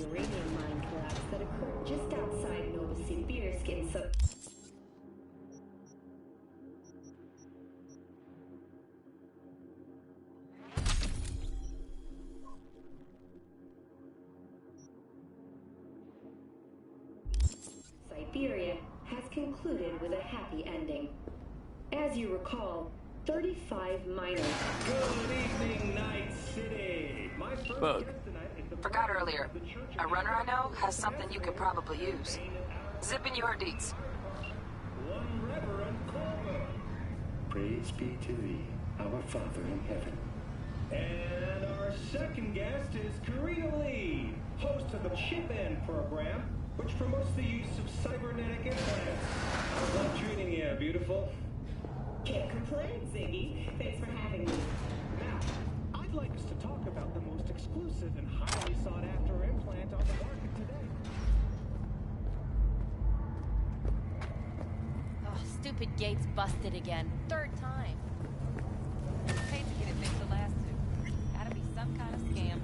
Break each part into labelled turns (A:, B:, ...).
A: uranium mine collapse that occurred just outside Novosibirsk in Siberia has concluded with a happy ending. As you recall, 35 miners.
B: Good evening, Night City. My first
C: Bug.
B: guest tonight is the
D: Forgot earlier.
B: of the Church
D: A
B: of
D: runner I know has
B: the
D: something you could probably use. Zip in your deets.
B: One Reverend Corvo.
E: Praise be to thee, our Father in heaven.
B: And our second guest is Karina Lee, host of the Chip In program, which promotes the use of cybernetic implants. How's that treating you, beautiful?
A: Can't complain, Ziggy. Thanks for having me.
B: Now, I'd like us to talk about the most exclusive and highly sought-after implant on the market today.
F: Oh, stupid gate's busted again. Third time. Paid to get it fixed the last two. Gotta be some kind of scam.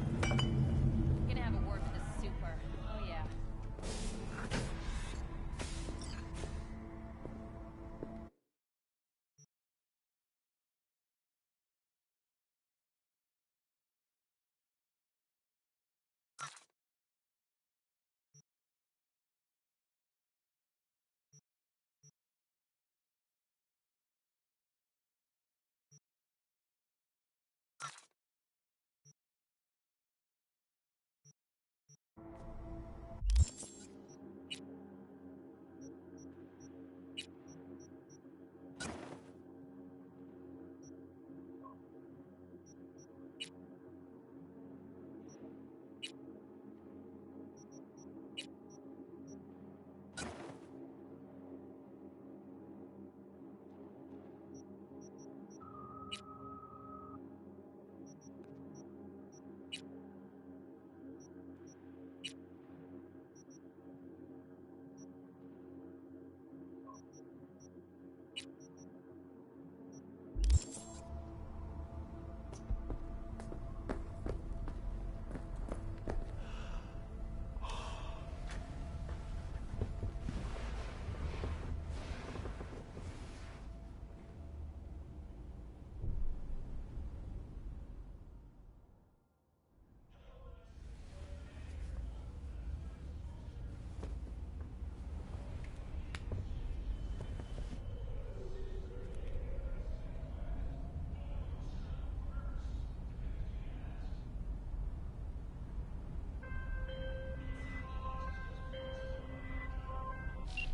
F: Gonna have a word with the super. Oh yeah.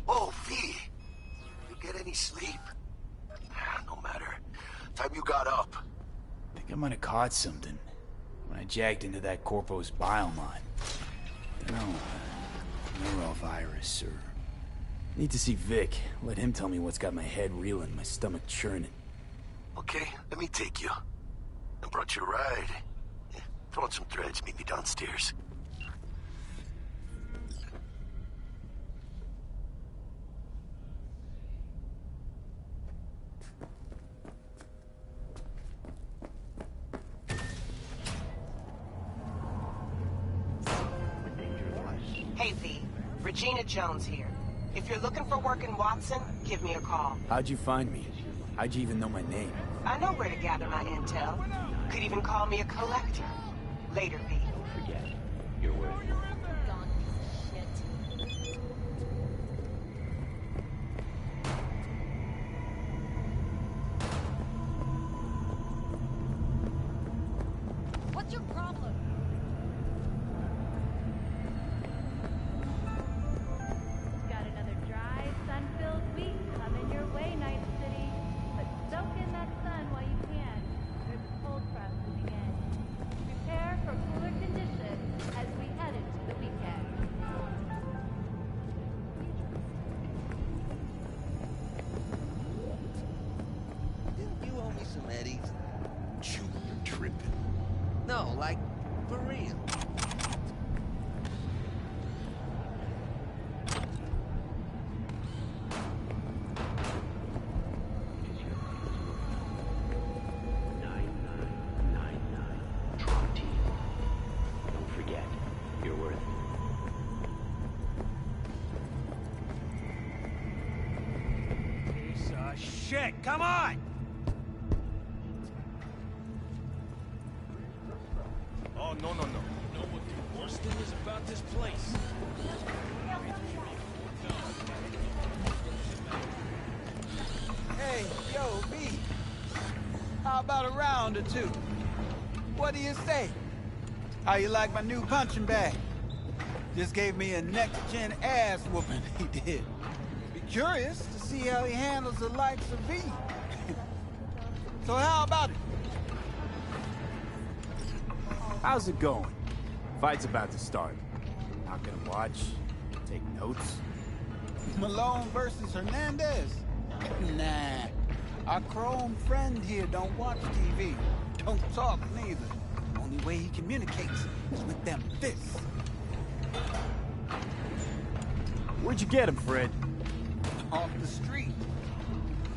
G: Oh, V! You get any sleep? No matter. Time you got up.
C: I think I might have caught something when I jacked into that Corpo's bile mine. Dunno, neurovirus or... Need to see Vic. Let him tell me what's got my head reeling, my stomach churning.
G: Okay, let me take you. I brought you a ride. Throw on some threads, meet me downstairs.
D: Hey, V. Regina Jones here. If you're looking for work in Watson, give me a call.
C: How'd you find me? How'd you even know my name?
D: I know where to gather my intel. Could even call me a collector. Later, V.
E: Forget it. You're worth it.
F: Gone piece of shit. What's your problem?
H: Got another dry, sun-filled week coming your way, Night City. But soak in that sun while you can. There's a cold front moving in. Prepare for cooler conditions as we head into the weekend.
I: Didn't you owe me some eddies?
G: Junior tripping.
I: No, like, for real.
E: It is your password. 9999. Trontium. Don't forget, you're worth it.
C: shit! Come on!
J: Oh, no, no, no. You know what the worst thing is about this place?
K: Hey, yo, V. How about a round or two? What do you say? How you like my new punching bag? Just gave me a next-gen ass whooping, he did. Be curious to see how he handles the likes of V. So how about it?
C: How's it going? Fight's about to start. Not gonna watch? Take notes?
K: Malone versus Hernandez? Nah. Our chrome friend here don't watch TV. Don't talk neither. Only way he communicates is with them fists.
C: Where'd you get him, Fred?
K: Off the street.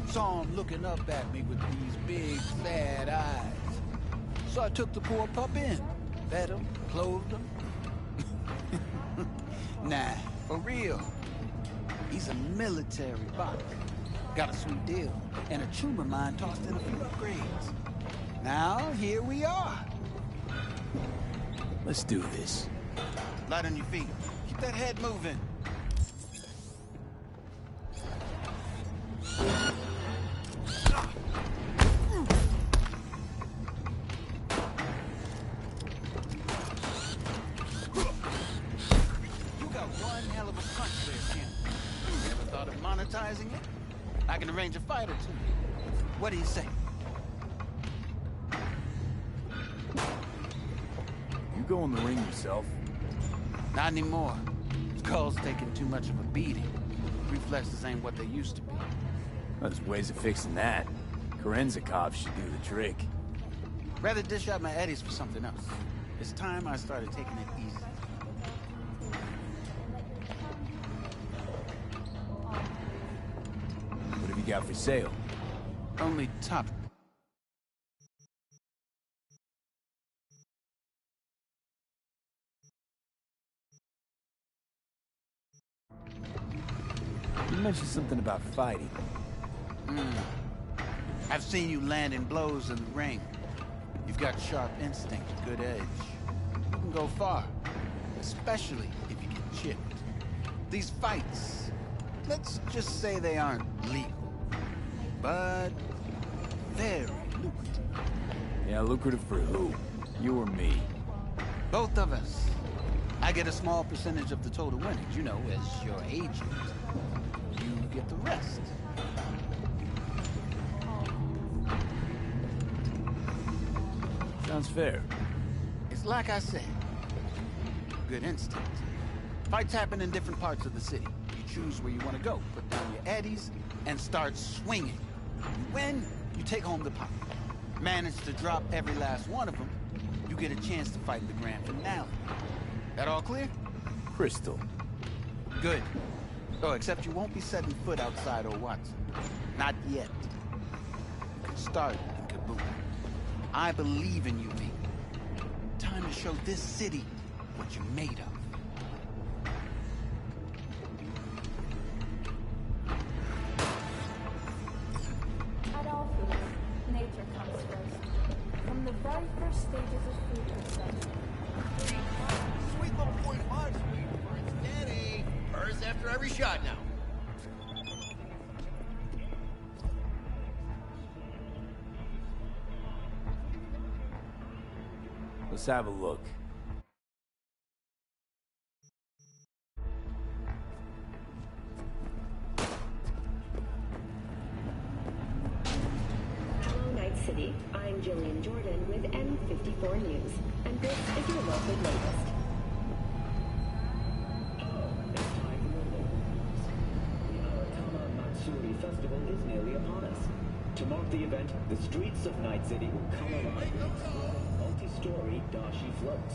K: Saw him looking up at me with these big, sad eyes. So I took the poor pup in. Fed him, clothed him. Nah, for real. He's a military boxer. Got a sweet deal, and a tumor mine tossed in a few upgrades. Now, here we are.
C: Let's do this.
K: Light on your feet. Keep that head moving. You got one hell of a punch there, Ken. Ever thought of monetizing it? I can arrange a fight or two. What do you say?
C: You go in the ring yourself?
K: Not anymore. Skull's taking too much of a beating. Reflexes ain't what they used to be.
C: Well, there's ways of fixing that. Corinne's a cop, should do the trick.
K: Rather dish out my eddies for something else. It's time I started taking it easy.
C: What have you got for sale?
K: Only top.
C: You mentioned something about fighting.
K: I've seen you landing blows in the ring. You've got sharp instinct, good edge. You can go far, especially if you get chipped. These fights, let's just say they aren't legal, but very lucrative.
C: Yeah, lucrative for who? You or me?
K: Both of us. I get a small percentage of the total winnings, you know, as your agent. You get the rest.
C: Sounds fair.
K: It's like I said. Good instinct. Fights happen in different parts of the city. You choose where you want to go, put down your eddies, and start swinging. You win, you take home the pot. Manage to drop every last one of them, you get a chance to fight in the grand finale. That all clear?
C: Crystal.
K: Good. Oh, except you won't be setting foot outside old Watson. Not yet. You can start in Kaboom. I believe in you, V. Time to show this city what you're made of.
H: At all foods, nature comes first. From the very first stages of food production.
G: Sweet little .5 sweet for its daddy. Hers after every shot now.
C: Let's have a look.
A: Hello, Night City. I'm Jillian Jordan with N54 News, and this is your local latest.
E: It's time for your local news. The Aratama Matsuri Festival is nearly upon us. To mark the event, the streets of Night City will come alive with exploding multi-story dashi floats.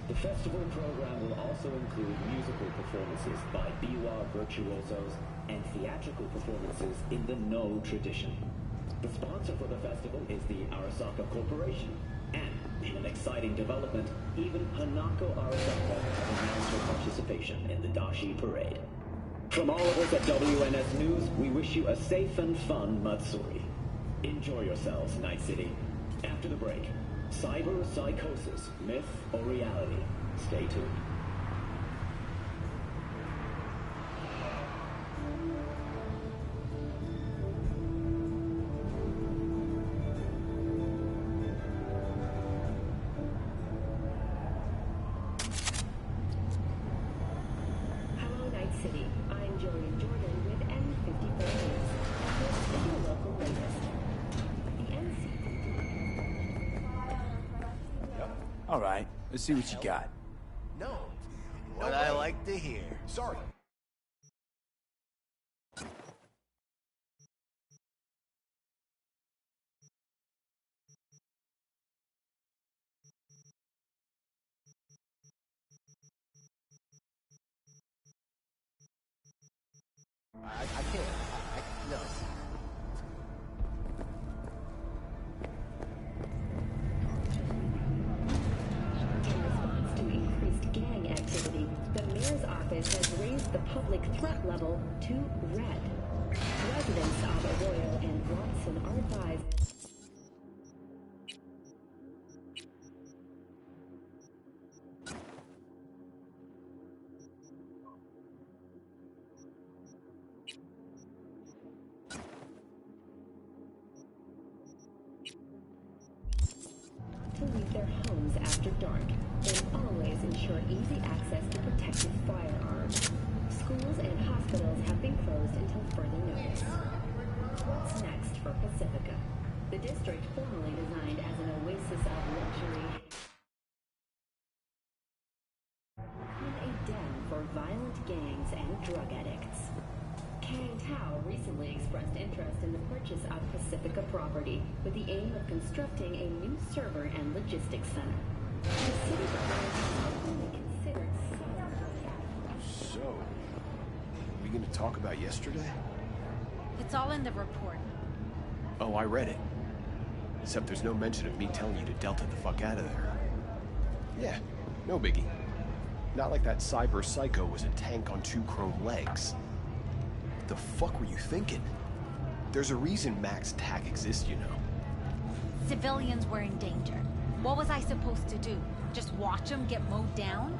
E: The festival program will also include musical performances by biwa virtuosos and theatrical performances in the No tradition. The sponsor for the festival is the Arasaka Corporation, and in an exciting development, even Hanako Arasaka has announced her participation in the dashi parade. From all of us at WNS News, we wish you a safe and fun Matsuri. Enjoy yourselves, Night City. After the break, cyber psychosis, myth or reality? Stay tuned.
A: Hello, Night City. I'm Jillian Jordan with N54 News. Here's your local latest. The NC.
C: All right, let's see what you got.
J: No.
I: What I like to hear.
J: Sorry.
I: I can't. No.
A: In response to increased gang activity, the mayor's office has raised the public threat level to red. Residents of Arroyo and Watson are advised. To leave their homes after dark and always ensure easy access to protected firearms. Schools and hospitals have been closed until further notice. What's next for Pacifica? The district formerly designed as an oasis of luxury become a den for violent gangs and drug addicts. Kang Tao recently expressed interest in the purchase of Pacifica property with the aim of constructing a new server and logistics center. The city has only considered
J: So, are we gonna talk about yesterday?
F: It's all in the report.
J: Oh, I read it. Except there's no mention of me telling you to Delta the fuck out of there. Yeah, no biggie. Not like that cyber psycho was a tank on 2 chrome legs. What the fuck were you thinking? There's a reason Max TAC exists, you know.
F: Civilians were in danger. What was I supposed to do? Just watch them get mowed down?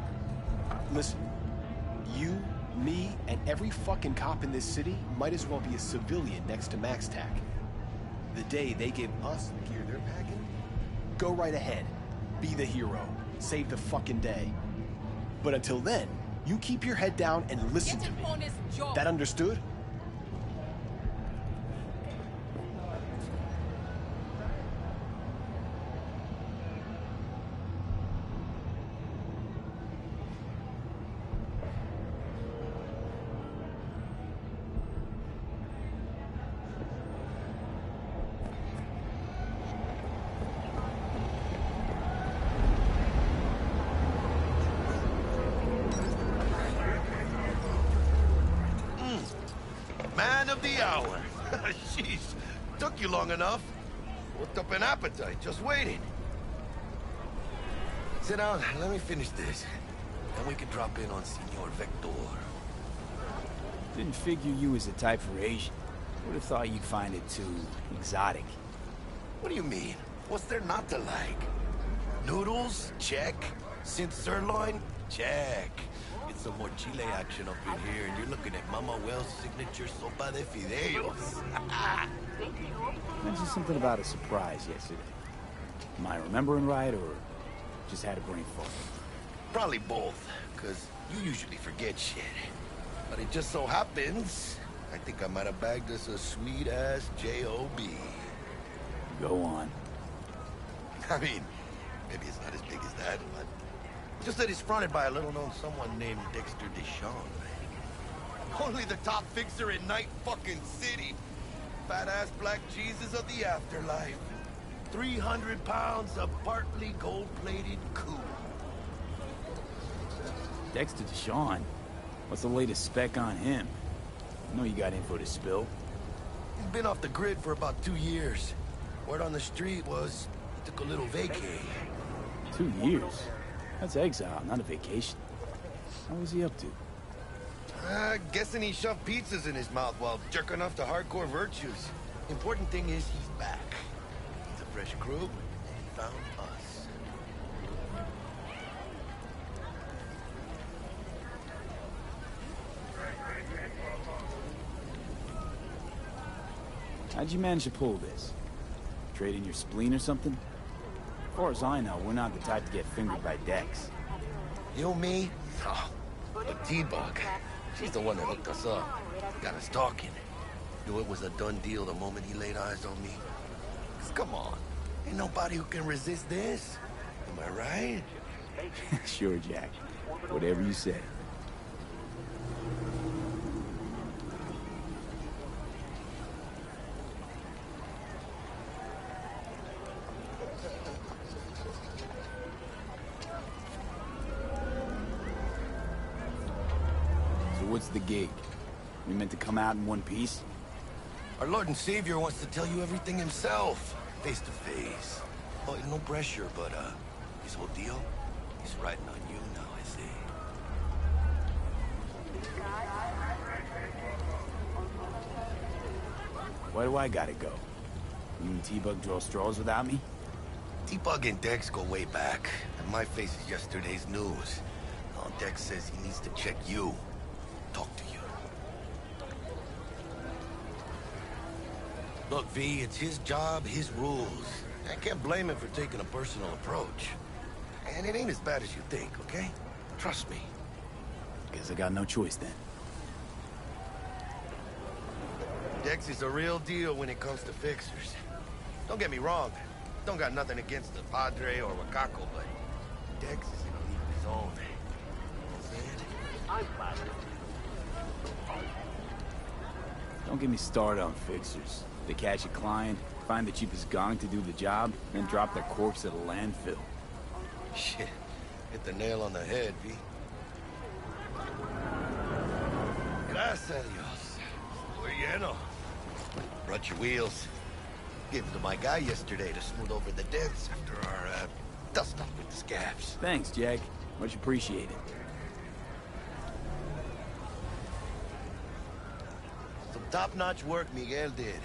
J: Listen, you, me, and every fucking cop in this city might as well be a civilian next to Max TAC. The day they give us the gear they're packing, go right ahead. Be the hero. Save the fucking day. But until then, you keep your head down and listen to me. That understood?
G: Man of the hour. Jeez, took you long enough. Worked up an appetite, just waiting. Sit down, let me finish this. Then we can drop in on Senor Vector.
C: Didn't figure you was the type for Asian. Would have thought you'd find it too exotic.
G: What do you mean? What's there not to like? Noodles? Check. Synth sirloin? Check. Get some more chile action up in here, and you're looking at Mama Wells' signature sopa de fideos.
C: Mentioned something about a surprise yesterday. Am I remembering right, or just had a brain fog?
G: Probably both, because you usually forget shit. But it just so happens, I think I might have bagged us a sweet-ass J.O.B.
C: Go on.
G: I mean, maybe it's not as big as that, but just that it's fronted by a little-known someone named Dexter Deshawn. Only the top fixer in Night fucking City. Fat-ass black Jesus of the afterlife. 300 pounds of partly gold-plated cool.
C: Dexter Deshawn? What's the latest spec on him? I know you got info to spill.
G: He's been off the grid for about 2 years. Word on the street was he took a little vacay.
C: 2 years? That's exile, not a vacation. How was he up to?
G: Guessing he shoved pizzas in his mouth while jerking off to hardcore virtues. Important thing is he's back. He's a fresh crew, and he found us.
C: How'd you manage to pull this? Trade in your spleen or something? As far as I know, we're not the type to get fingered by Dex.
G: You, me? Oh, but T-Bug. She's the one that hooked us up. Got us talking. Knew it was a done deal the moment he laid eyes on me. 'Cause come on, ain't nobody who can resist this. Am I right?
C: Sure, Jack. Whatever you say. So what's the gig? We meant to come out in one piece?
G: Our Lord and Savior wants to tell you everything himself, face to face. Oh, no pressure, but, his whole deal, he's riding on you now, I see.
C: Why do I gotta go? You and T-Bug draw straws without me?
G: T-Bug and Dex go way back, and my face is yesterday's news. Now Dex says he needs to check you, talk to you. Look, V, it's his job, his rules. I can't blame him for taking a personal approach. And it ain't as bad as you think, okay? Trust me.
C: Guess I got no choice then.
G: Dex is a real deal when it comes to fixers. Don't get me wrong. Don't got nothing against the Padre or Wakako, but Dex is in a league of his own. I'm glad.
C: Don't get me started on fixers. They catch a client, find the cheapest gong to do the job, then drop their corpse at a landfill.
G: Shit. Hit the nail on the head, V. Gracias a Dios. Muy lleno. Brought your wheels. Gave them to my guy yesterday to smooth over the dents after our, dust up with the scabs.
C: Thanks, Jack. Much appreciated.
G: Some top-notch work Miguel did.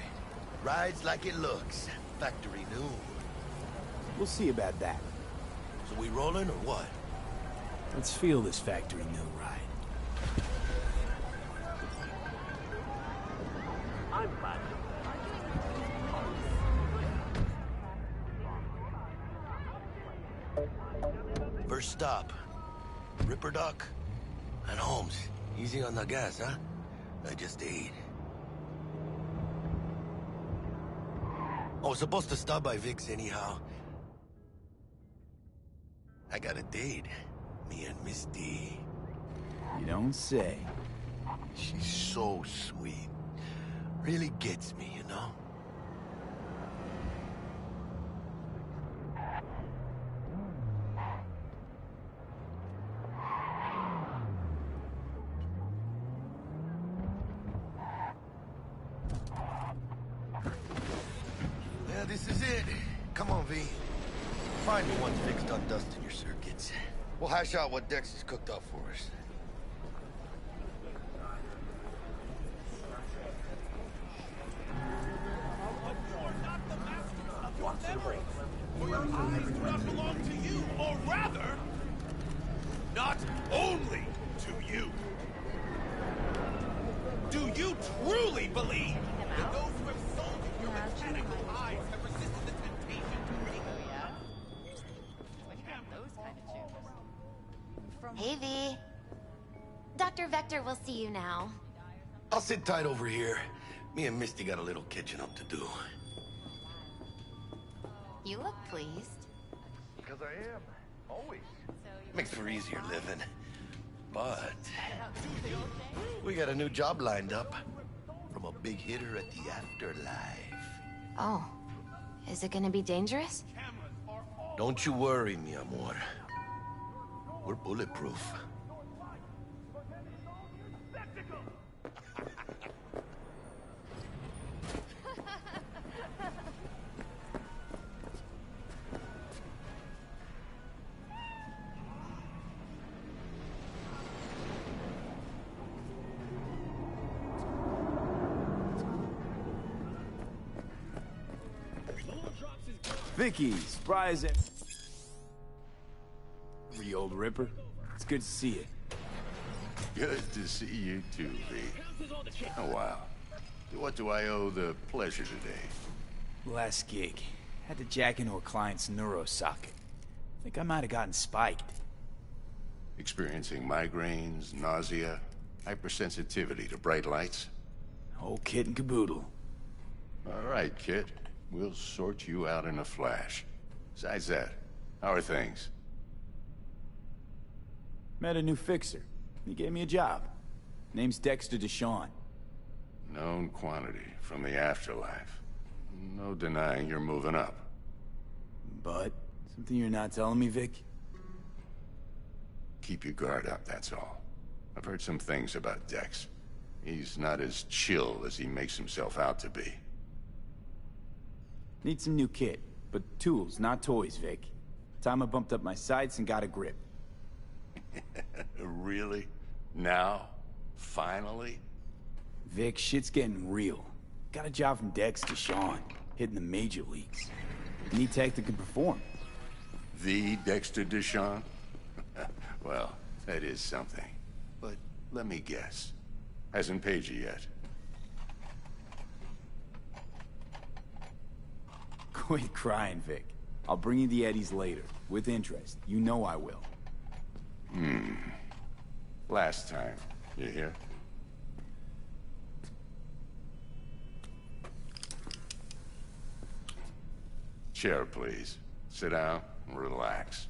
G: Rides like it looks. Factory new.
C: We'll see about that.
G: So we rolling or what?
C: Let's feel this factory new ride.
G: I'm glad. First stop. Ripperdock and Holmes. Easy on the gas, huh? I just ate. I was supposed to stop by Vic's anyhow. I got a date. Me and Misty.
C: You don't say.
G: She's so sweet. Really gets me, you know? Yeah, this is it. Come on, V. Find me once Vic's done dusting your circuits. We'll hash out what Dex has cooked up for us.
L: Not belong to you, or rather, not only to you. Do you truly believe that those who have sold you your mechanical eyes have resisted the temptation to read?
M: Hey, V. Dr. Vector will see you now.
G: I'll sit tight over here. Me and Misty got a little catching up to do.
M: You look pleased.
G: Because I am. Always. Makes for easier living. But we got a new job lined up from a big hitter at the afterlife.
M: Oh. Is it gonna be dangerous?
G: Don't you worry, mi amor. We're bulletproof.
C: Vicky, surprise every old ripper. It's good to see you.
N: Good to see you too, V. Oh, wow. What do I owe the pleasure today?
C: Last gig. Had to jack into a client's neuro socket. Think I might have gotten spiked.
N: Experiencing migraines, nausea, hypersensitivity to bright lights?
C: Whole kit and caboodle.
N: All right, kid. We'll sort you out in a flash. Besides that, how are things?
C: Met a new fixer. He gave me a job. Name's Dexter DeShawn.
N: Known quantity from the afterlife. No denying you're moving up.
C: But, something you're not telling me, Vic?
N: Keep your guard up, that's all. I've heard some things about Dex. He's not as chill as he makes himself out to be.
C: Need some new kit, but tools, not toys, Vic. Time I bumped up my sights and got a grip.
N: Really? Now? Finally?
C: Vic, shit's getting real. Got a job from Dex to Sean, hitting the major leagues. Need tech that can perform.
N: The Dexter DeShawn? Well, that is something. But let me guess. Hasn't paid you yet.
C: Quit crying, Vic. I'll bring you the eddies later, with interest. You know I will.
N: Last time. You hear? Chair, please. Sit down and relax.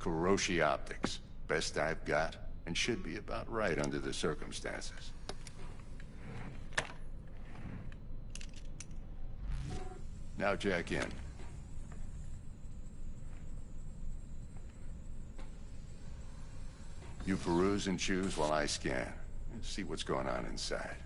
N: Kuroshi Optics. Best I've got, and should be about right under the circumstances. Now jack in. You peruse and choose while I scan. See what's going on inside.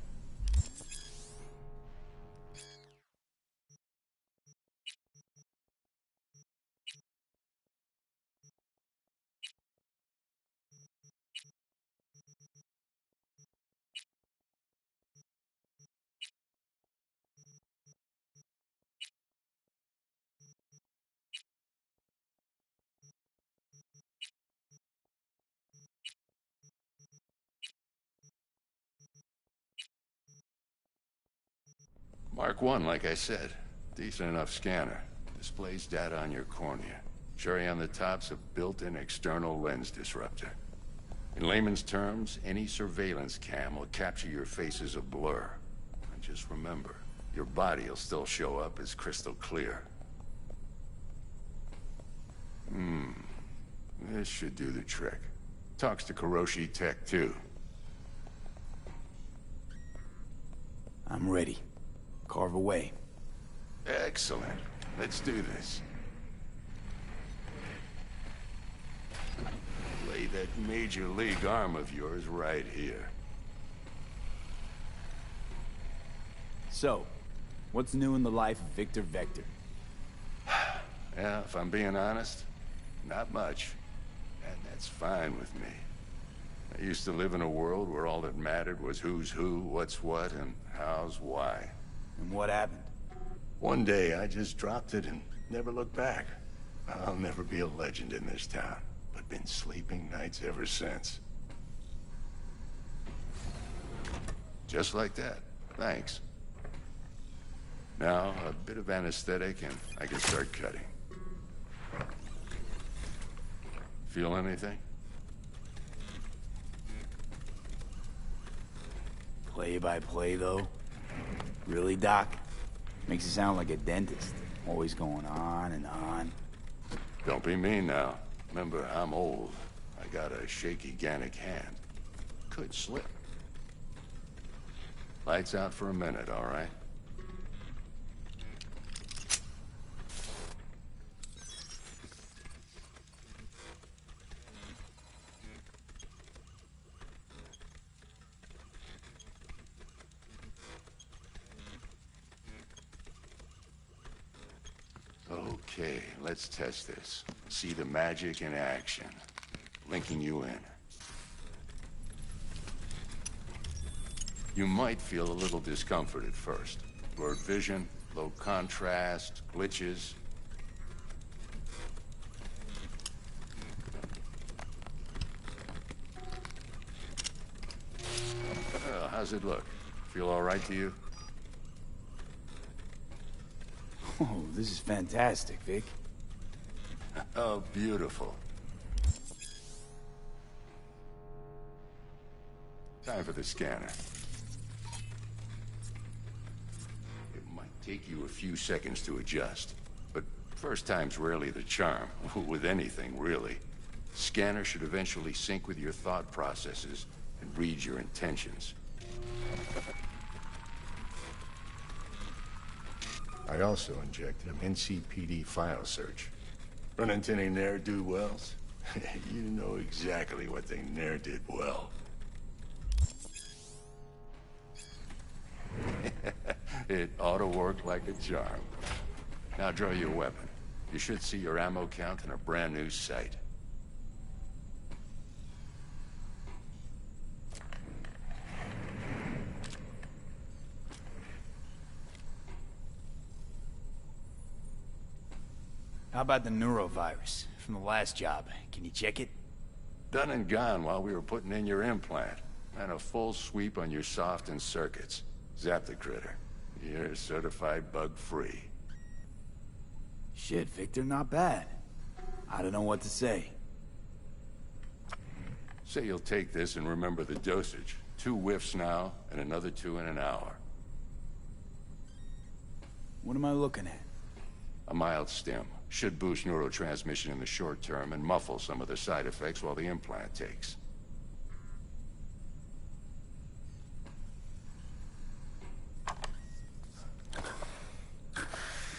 N: Mark 1, like I said. Decent enough scanner. Displays data on your cornea. Cherry on the top's a built-in external lens disruptor. In layman's terms, any surveillance cam will capture your face as a blur. And just remember, your body will still show up as crystal clear. This should do the trick. Talks to Kuroshi Tech, too.
C: I'm ready. Carve away.
N: Excellent. Let's do this. Lay that major league arm of yours right here.
C: So, what's new in the life of Victor Vector?
N: Yeah, if I'm being honest, not much. And that's fine with me. I used to live in a world where all that mattered was who's who, what's what, and how's why.
C: And what happened?
N: One day, I just dropped it and never looked back. I'll never be a legend in this town, but been sleeping nights ever since. Just like that. Thanks. Now, a bit of anesthetic and I can start cutting. Feel anything?
C: Play by play, though? Really, Doc? Makes you sound like a dentist. Always going on and on.
N: Don't be mean now. Remember, I'm old. I got a shaky Gannic hand. Could slip. Lights out for a minute, all right? Okay, let's test this. See the magic in action. linking you in. You might feel a little discomfort at first. Blurred vision, low contrast, glitches. How's it look? Feel all right to you?
C: Oh, this is fantastic, Vic.
N: Oh, beautiful. Time for the scanner. It might take you a few seconds to adjust, but first time's rarely the charm, with anything, really. Scanner should eventually sync with your thought processes and read your intentions. I also injected an NCPD file search. Run into any ne'er-do-wells? You know exactly what they ne'er did well. It ought to work like a charm. Now draw your weapon. You should see your ammo count in a brand new sight.
C: How about the neurovirus from the last job? Can you check it?
N: Done and gone while we were putting in your implant. And a full sweep on your soft and circuits. Zap the critter. You're certified bug-free.
C: Shit, Victor, not bad. I don't know what to say.
N: Say you'll take this and remember the dosage. 2 whiffs now, and another 2 in an hour.
C: What am I looking at?
N: A mild stim. Should boost neurotransmission in the short term and muffle some of the side effects while the implant takes.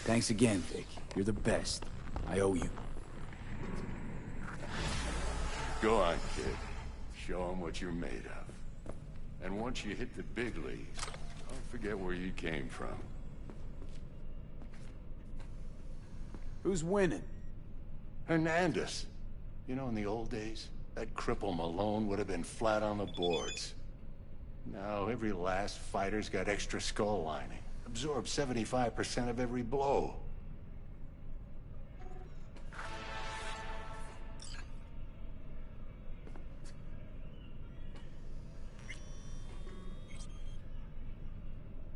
C: Thanks again, Vic. You're the best. I owe you.
N: Go on, kid. Show them what you're made of. And once you hit the big leagues, don't forget where you came from.
C: Who's winning?
N: Hernandez. You know, in the old days, that cripple Malone would have been flat on the boards. Now, every last fighter's got extra skull lining. Absorbs 75% of every blow.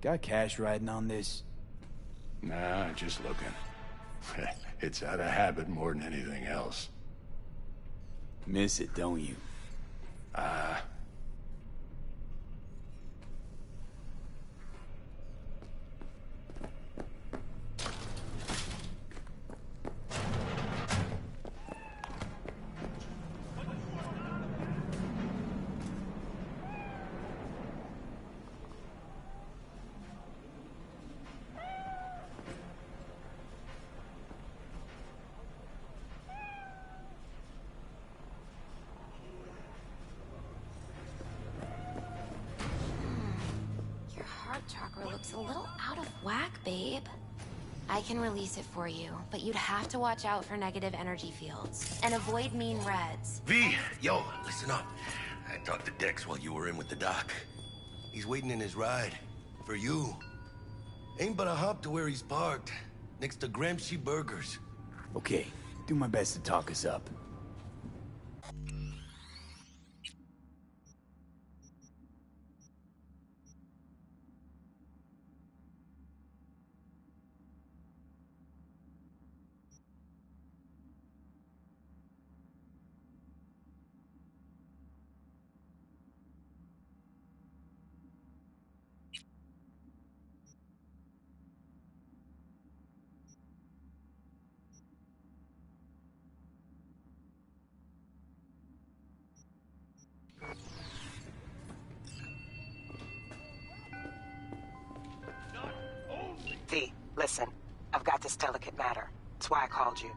C: Got cash riding on this?
N: Nah, just looking. It's out of habit more than anything else.
C: Miss it, don't you?
M: Chakra looks a little out of whack, babe. I can release it for you, but you'd have to watch out for negative energy fields and avoid mean reds.
G: V, yo, listen up. I talked to Dex while you were in with the doc. He's waiting in his ride. For you. Ain't but a hop to where he's parked. Next to Gramsci Burgers.
C: Okay, do my best to talk us up.
D: V, listen. I've got this delicate matter. That's why I called you.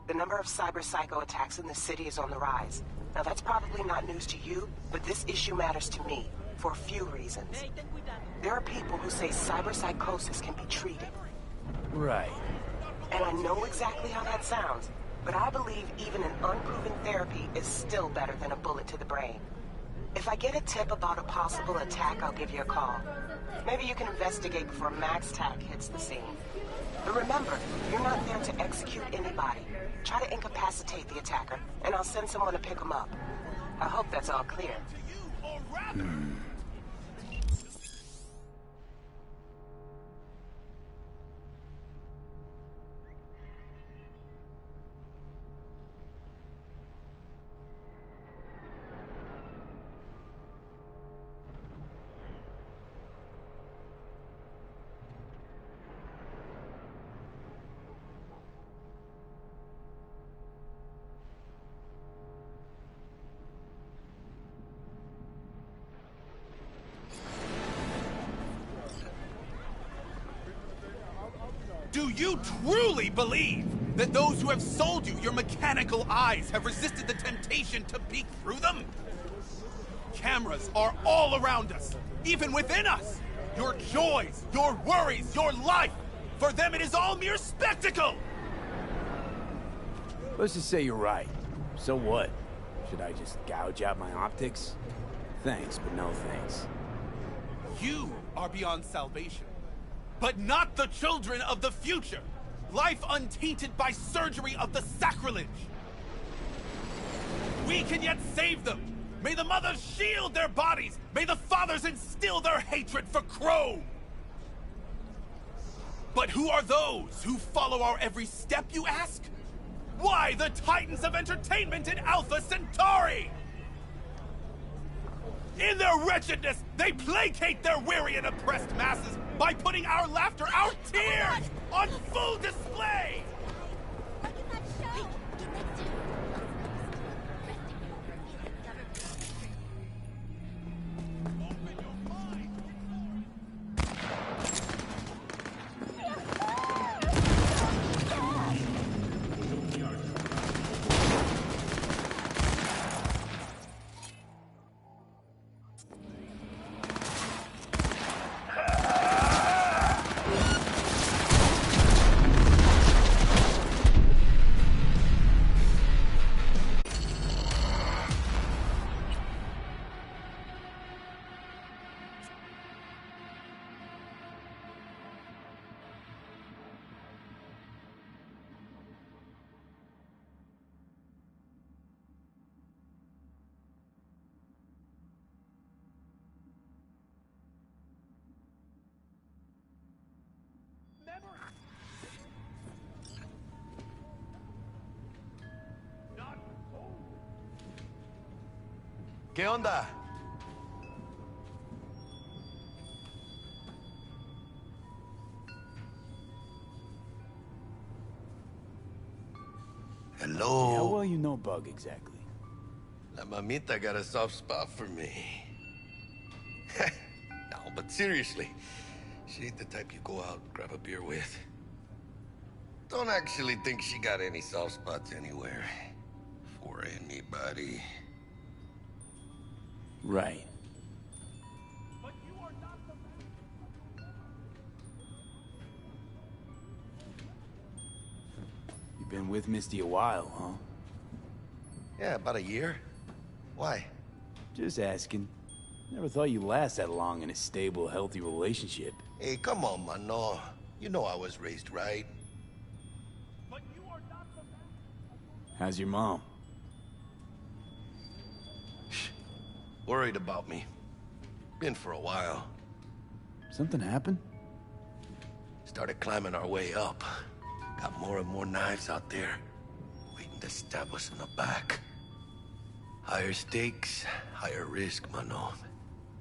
D: The number of cyber-psycho attacks in the city is on the rise. Now, that's probably not news to you, but this issue matters to me for a few reasons. There are people who say cyberpsychosis can be treated.
C: Right.
D: And I know exactly how that sounds, but I believe even an unproven therapy is still better than a bullet to the brain. If I get a tip about a possible attack, I'll give you a call. Maybe you can investigate before MaxTac hits the scene. But remember, you're not there to execute anybody. Try to incapacitate the attacker, and I'll send someone to pick him up. I hope that's all clear.
L: Do you truly believe that those who have sold you your mechanical eyes have resisted the temptation to peek through them? Cameras are all around us, even within us. Your joys, your worries, your life. For them, it is all mere spectacle.
C: Let's just say you're right. So what? Should I just gouge out my optics? Thanks, but no thanks.
L: You are beyond salvation, but not the children of the future. Life untainted by surgery of the sacrilege. We can yet save them. May the mothers shield their bodies. May the fathers instill their hatred for Crow. But who are those who follow our every step, you ask? Why, the titans of entertainment in Alpha Centauri! In their wretchedness, they placate their weary and oppressed masses by putting our laughter, our tears, on full display!
G: ¿Qué onda? Hello.
C: How well you know Bug exactly?
G: La mamita got a soft spot for me. No, but seriously, she ain't the type you go out and grab a beer with. Don't actually think she got any soft spots anywhere. For anybody.
C: Right. You've been with Misty a while, huh?
G: Yeah, about a year. Why?
C: Just asking. Never thought you'd last that long in a stable, healthy relationship.
G: Hey, come on, mano. You know I was raised right.
C: How's your mom?
G: Worried about me. Been for a while.
C: Something happened?
G: Started climbing our way up. Got more and more knives out there, waiting to stab us in the back. Higher stakes, higher risk, mano.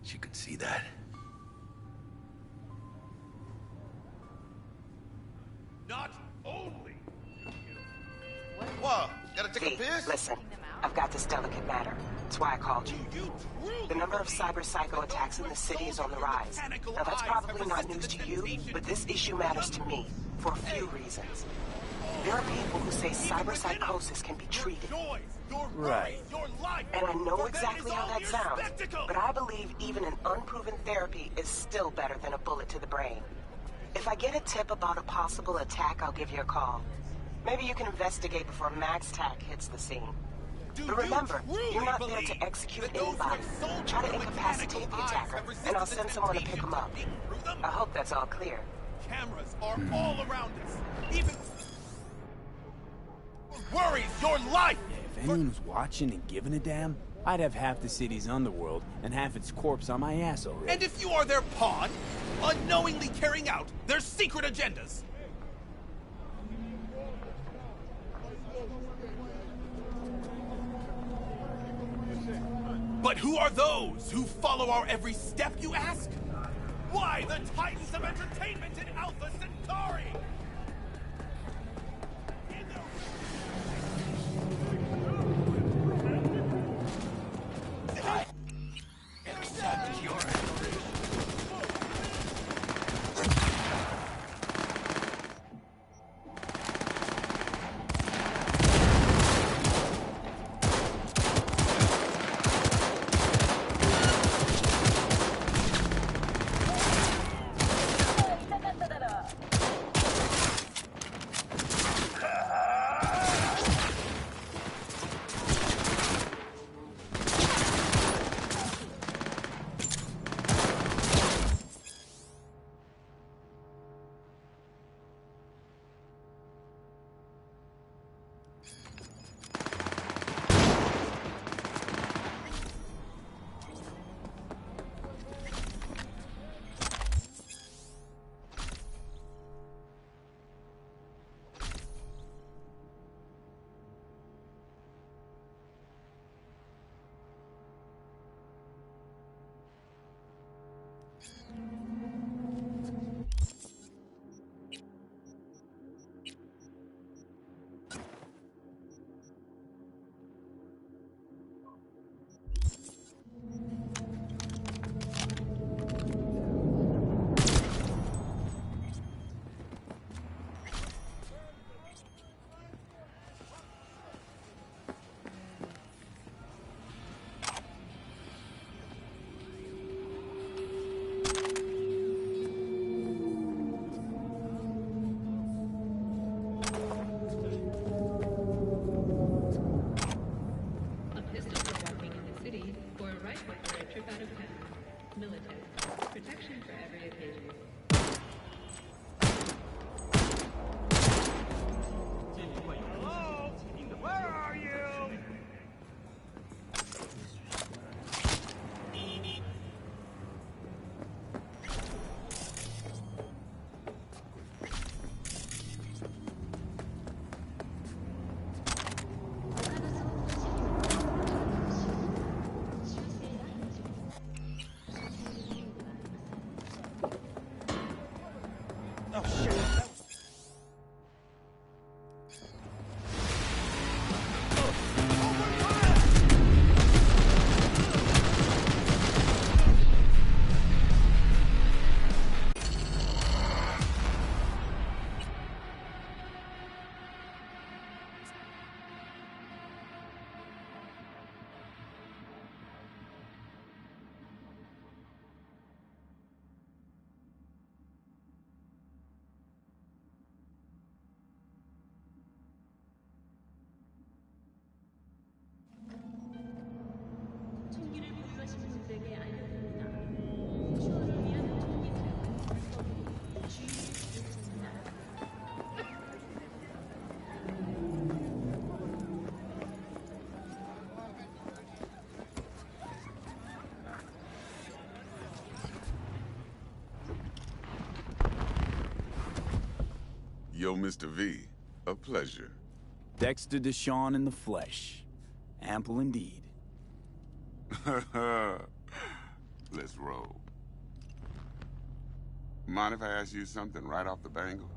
G: She could see that.
L: Not only.
G: Whoa, gotta take a piss?
D: Listen, I've got this delicate matter. That's why I called you. The number of cyber psycho attacks in the city is on the rise. Now that's probably not news to you, but this issue matters to me for a few reasons. There are people who say cyber psychosis can be treated.
C: Right.
D: And I know exactly how that sounds, but I believe even an unproven therapy is still better than a bullet to the brain. If I get a tip about a possible attack, I'll give you a call. Maybe you can investigate before MaxTac hits the scene.
L: Do
D: But remember,
L: you truly
D: you're not there
L: believe
D: to execute
L: that those who
D: anybody.
L: have sold
D: Try to
L: your
D: incapacitate
L: mechanical
D: the
L: eyes
D: attacker,
L: have resisted
D: and I'll
L: the
D: send someone to pick
L: temptation
D: him up.
L: peek through them?
D: I hope that's all clear.
L: Cameras are all around us. Even worries your life.
C: If anyone was watching and giving a damn, I'd have half the city's underworld and half its corpse on my ass already.
L: And if you are their pawn, unknowingly carrying out their secret agendas. But who are those who follow our every step, you ask? Why, the titans of entertainment in Alpha Centauri!
G: Accept your
O: Yo, Mr. V, a pleasure.
C: Dexter Deshawn in the flesh. Ample indeed.
O: Let's roll. Mind if I ask you something right off the bangle?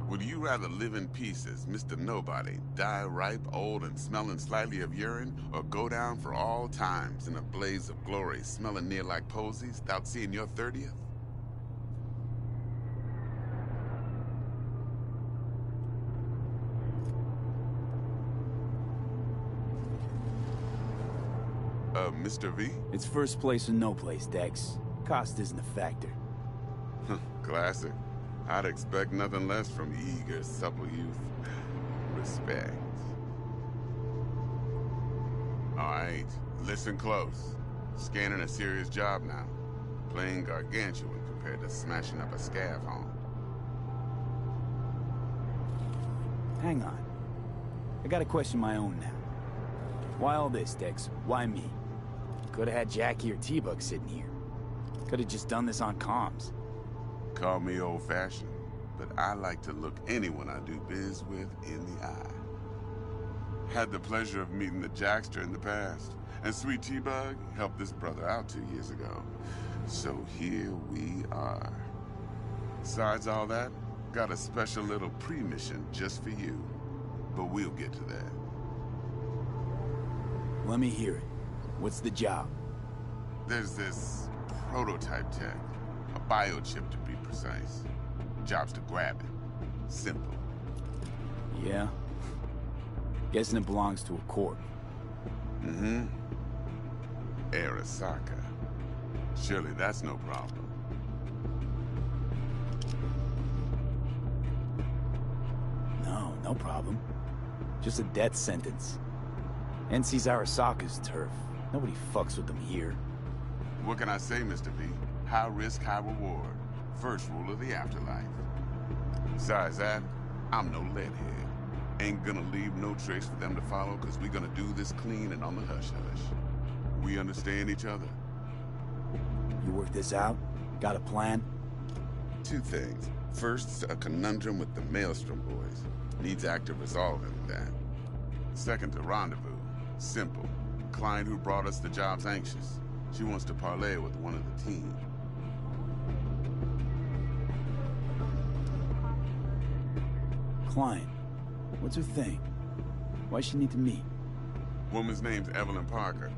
O: Would you rather live in peace as Mr. Nobody, die ripe, old, and smelling slightly of urine, or go down for all times in a blaze of glory, smelling near like posies, without seeing your 30th? Mr. V?
C: It's first place or no place, Dex. Cost isn't a factor.
O: Classic. I'd expect nothing less from eager, supple youth. Respect. All right, listen close. Scanning a serious job now. Playing gargantuan compared to smashing up a scav home.
C: Hang on. I gotta question my own now. Why all this, Dex? Why me? Could've had Jackie or T-Bug sitting here. Could've just done this on comms.
O: Call me old-fashioned, but I like to look anyone I do biz with in the eye. Had the pleasure of meeting the Jackster in the past, and Sweet T-Bug helped this brother out 2 years ago. So here we are. Besides all that, got a special little pre-mission just for you. But we'll get to that.
C: Let me hear it. What's the job?
O: There's this prototype tech. A biochip to be precise. Job's to grab it. Simple.
C: Yeah? Guessing it belongs to a corp.
O: Mm-hmm. Arasaka. Surely that's no problem.
C: No problem. Just a death sentence. NC's Arasaka's turf. Nobody fucks with them here.
O: What can I say, Mr. V? High risk, high reward. First rule of the afterlife. Besides that, I'm no leadhead. Ain't gonna leave no trace for them to follow, cause we gonna do this clean and on the hush-hush. We understand each other?
C: You work this out? Got a plan?
O: 2 things. First, a conundrum with the Maelstrom boys. Needs active resolving with that. Second, a rendezvous. Simple. Client who brought us the job's anxious. She wants to parlay with one of the team.
C: Client. What's her thing? Why she need to meet?
O: Woman's name's Evelyn Parker.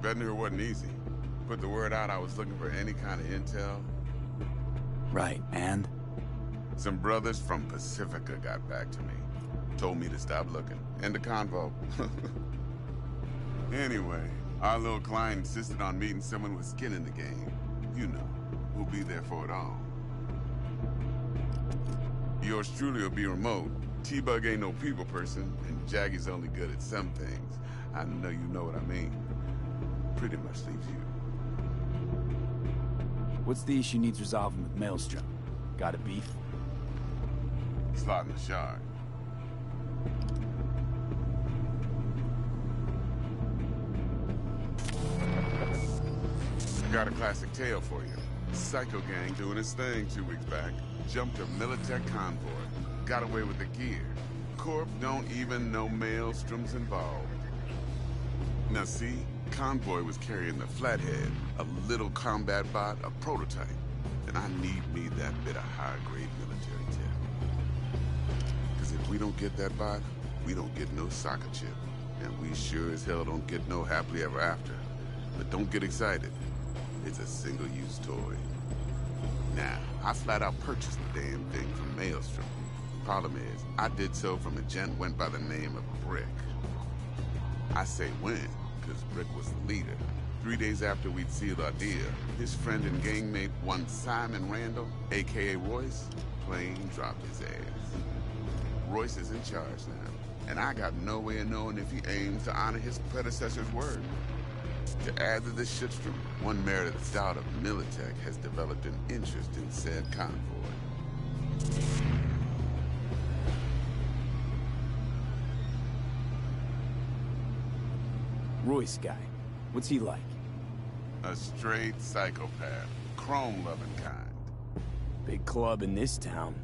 O: Vetting her wasn't easy. Put the word out I was looking for any kind of intel.
C: Right, and?
O: Some brothers from Pacifica got back to me. Told me to stop looking. End of convo. Anyway, our little client insisted on meeting someone with skin in the game. You know, who'll be there for it all. Yours truly will be remote. T-Bug ain't no people person, and Jaggy's only good at some things. I know you know what I mean. Pretty much leaves you.
C: What's the issue needs resolving with Maelstrom? Got a beef?
O: Slot in the shard. Got a classic tale for you. Psycho gang doing its thing 2 weeks back. Jumped a Militech convoy. Got away with the gear. Corp don't even know Maelstrom's involved. Now see, convoy was carrying the Flathead, a little combat bot, a prototype. And I need me that bit of high-grade military tech. Because if we don't get that bot, we don't get no soccer chip. And we sure as hell don't get no happily ever after. But don't get excited. It's a single-use toy. Now, I flat out purchased the damn thing from Maelstrom. Problem is, I did so from a gent went by the name of Brick. I say when, because Brick was the leader. 3 days after we'd sealed our deal, his friend and gangmate, one Simon Randall, a.k.a. Royce, plain dropped his ass. Royce is in charge now, and I got no way of knowing if he aims to honor his predecessor's word. To add to this shitstorm, one merited stout of Militech has developed an interest in said convoy.
C: Royce guy. What's he like?
O: A straight psychopath. Chrome-loving kind.
C: Big club in this town.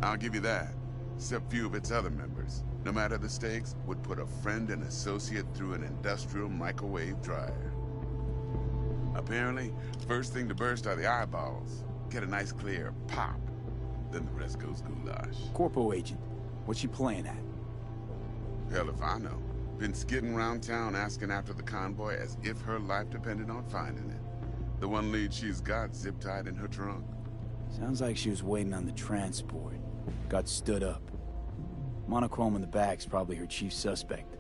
O: I'll give you that. Except few of its other members, no matter the stakes, would put a friend and associate through an industrial microwave dryer. Apparently, first thing to burst are the eyeballs. Get a nice clear pop. Then the rest goes goulash.
C: Corpo agent. What's she playing at?
O: Hell if I know. Been skidding around town asking after the convoy as if her life depended on finding it. The one lead she's got zip-tied in her trunk.
C: Sounds like she was waiting on the transport. Got stood up. Monochrome in the back's probably her chief suspect.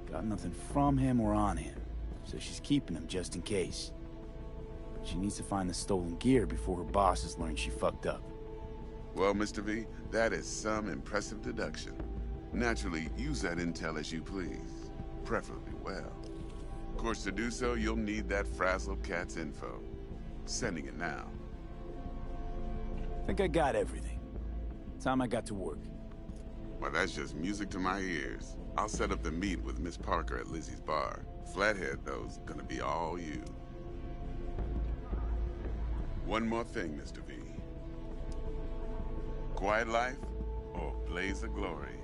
C: Got nothing from him or on him, so she's keeping him just in case. But She needs to find the stolen gear before her bosses learn she fucked up.
O: Well, Mr. V, that is some impressive deduction. Naturally, use that intel as you please. Preferably well. Of course, to do so, you'll need that frazzled cat's info. Sending it now.
C: I think I got everything. Time I got to work.
O: Well, that's just music to my ears. I'll set up the meet with Miss Parker at Lizzie's bar. Flathead, though, is gonna be all you. One more thing, Mr. V. Quiet life or blaze of glory?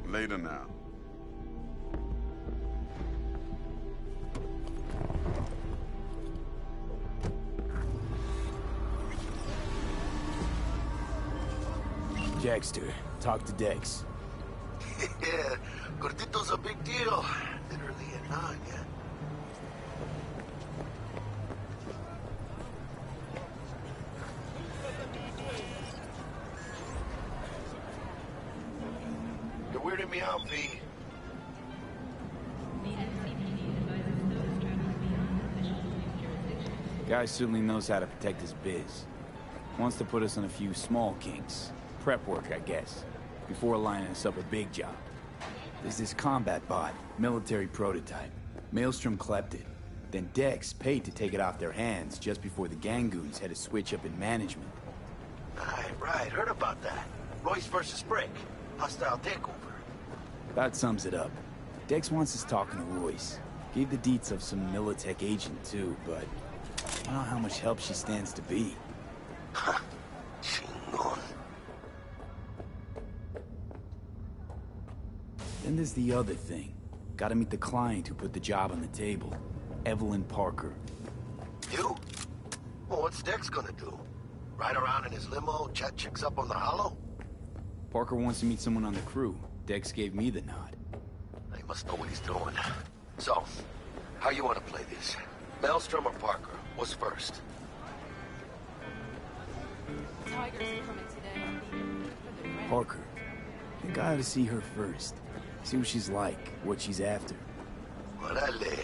O: Later now.
C: Dexter, talk to Dex.
G: Yeah, Gordito's a big deal. Literally a nine, yeah. You're weirding me out, V.
C: Guy certainly knows how to protect his biz. Wants to put us on a few small kinks. Prep work, I guess. Before lining us up a big job. There's this combat bot, military prototype. Maelstrom clept it. Then Dex paid to take it off their hands just before the Gangoons had a switch up in management.
G: Right, heard about that. Royce versus Brick. Hostile takeover.
C: That sums it up. Dex wants us talking to Royce. Gave the deets of some Militech agent too, but I don't know how much help she stands to be.
G: Chingon.
C: Then there's the other thing. Gotta meet the client who put the job on the table. Evelyn Parker.
G: You? Well, what's Dex gonna do? Ride around in his limo, chat chicks up on the hollow?
C: Parker wants to meet someone on the crew. Dex gave me the nod.
G: He must know what he's doing. So, how you want to play this? Maelstrom or Parker? What's first?
F: Tiger's coming today.
C: Parker. I think I ought to see her first. See what she's like, what she's after.
G: Orale.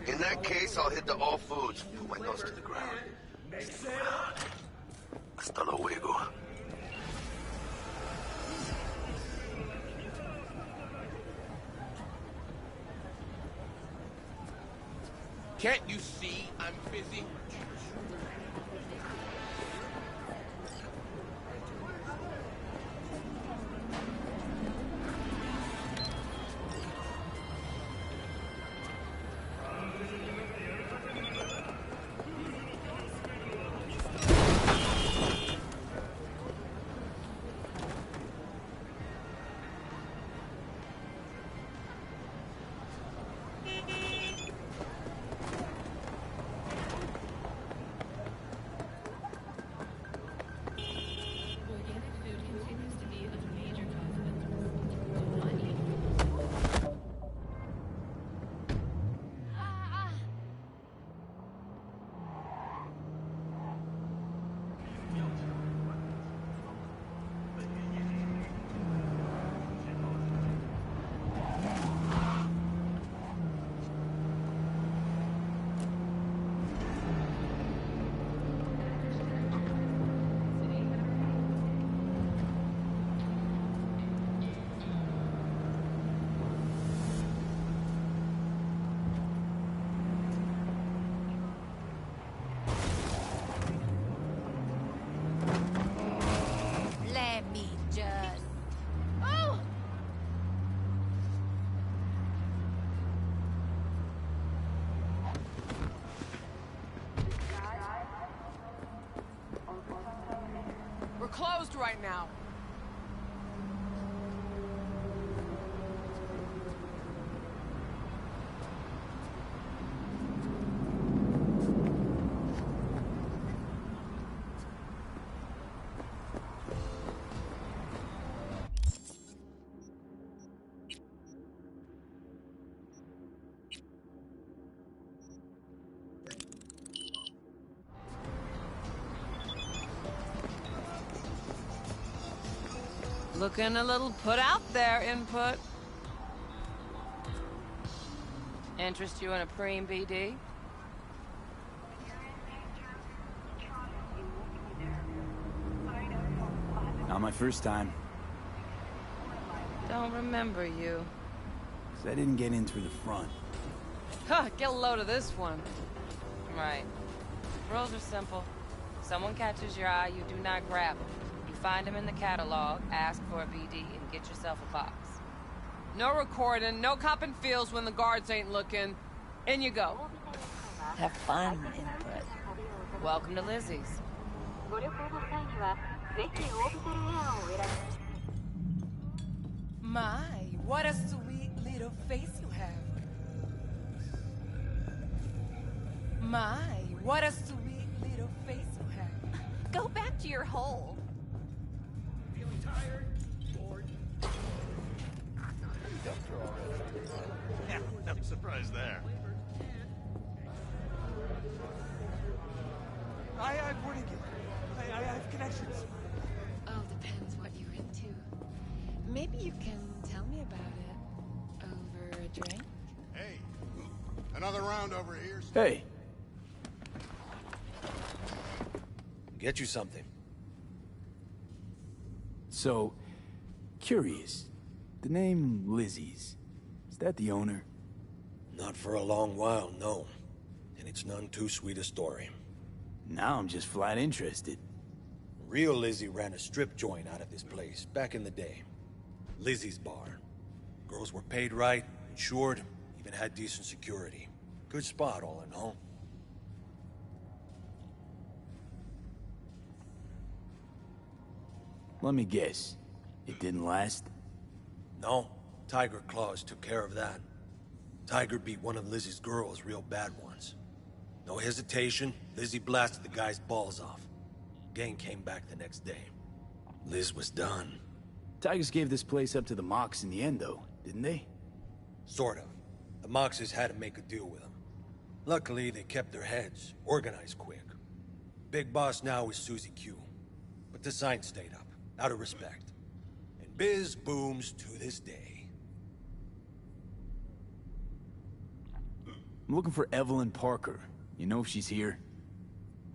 G: In that case, I'll hit the all foods. Put my nose to the ground. Hasta luego.
L: Can't you see I'm busy?
F: We're closed right now. Looking a little put out there, Input. Interest you in a preem BD?
C: Not my first time.
F: Don't remember you.
C: 'Cause I didn't get in through the front.
F: Huh, get a load of this one. Right. Rules are simple. Someone catches your eye, you do not grab them. You find him in the catalog, ask for a BD, and get yourself a box. No recording, no copping feels when the guards ain't looking. In you go.
P: Have fun, input.
F: Welcome to Lizzie's. My, what a sweet little face you have. My, what a sweet little face you have.
P: Go back to your hole.
B: Feeling tired? Bored?
G: Yeah, no surprise there.
K: I wouldn't get it. I have connections.
Q: Oh, depends what you're into. Maybe you can tell me about it over a drink?
G: Hey, another round over here.
C: Hey.
R: Get you something.
C: So, curious. The name Lizzie's. Is that the owner?
R: Not for a long while, no. And it's none too sweet a story.
C: Now I'm just flat interested.
R: Real Lizzie ran a strip joint out of this place back in the day. Lizzie's Bar. Girls were paid right, insured, even had decent security. Good spot, all in all.
C: Let me guess. It didn't last?
R: No, Tiger Claws took care of that. Tiger beat one of Lizzie's girls real bad once. No hesitation, Lizzie blasted the guy's balls off. Gang came back the next day. Liz was done.
C: Tigers gave this place up to the Mox in the end, though, didn't they?
R: Sort of. The Moxes had to make a deal with them. Luckily, they kept their heads, organized quick. Big boss now is Susie Q. But the sign stayed up, out of respect. And biz booms to this day.
C: I'm looking for Evelyn Parker. You know if she's here?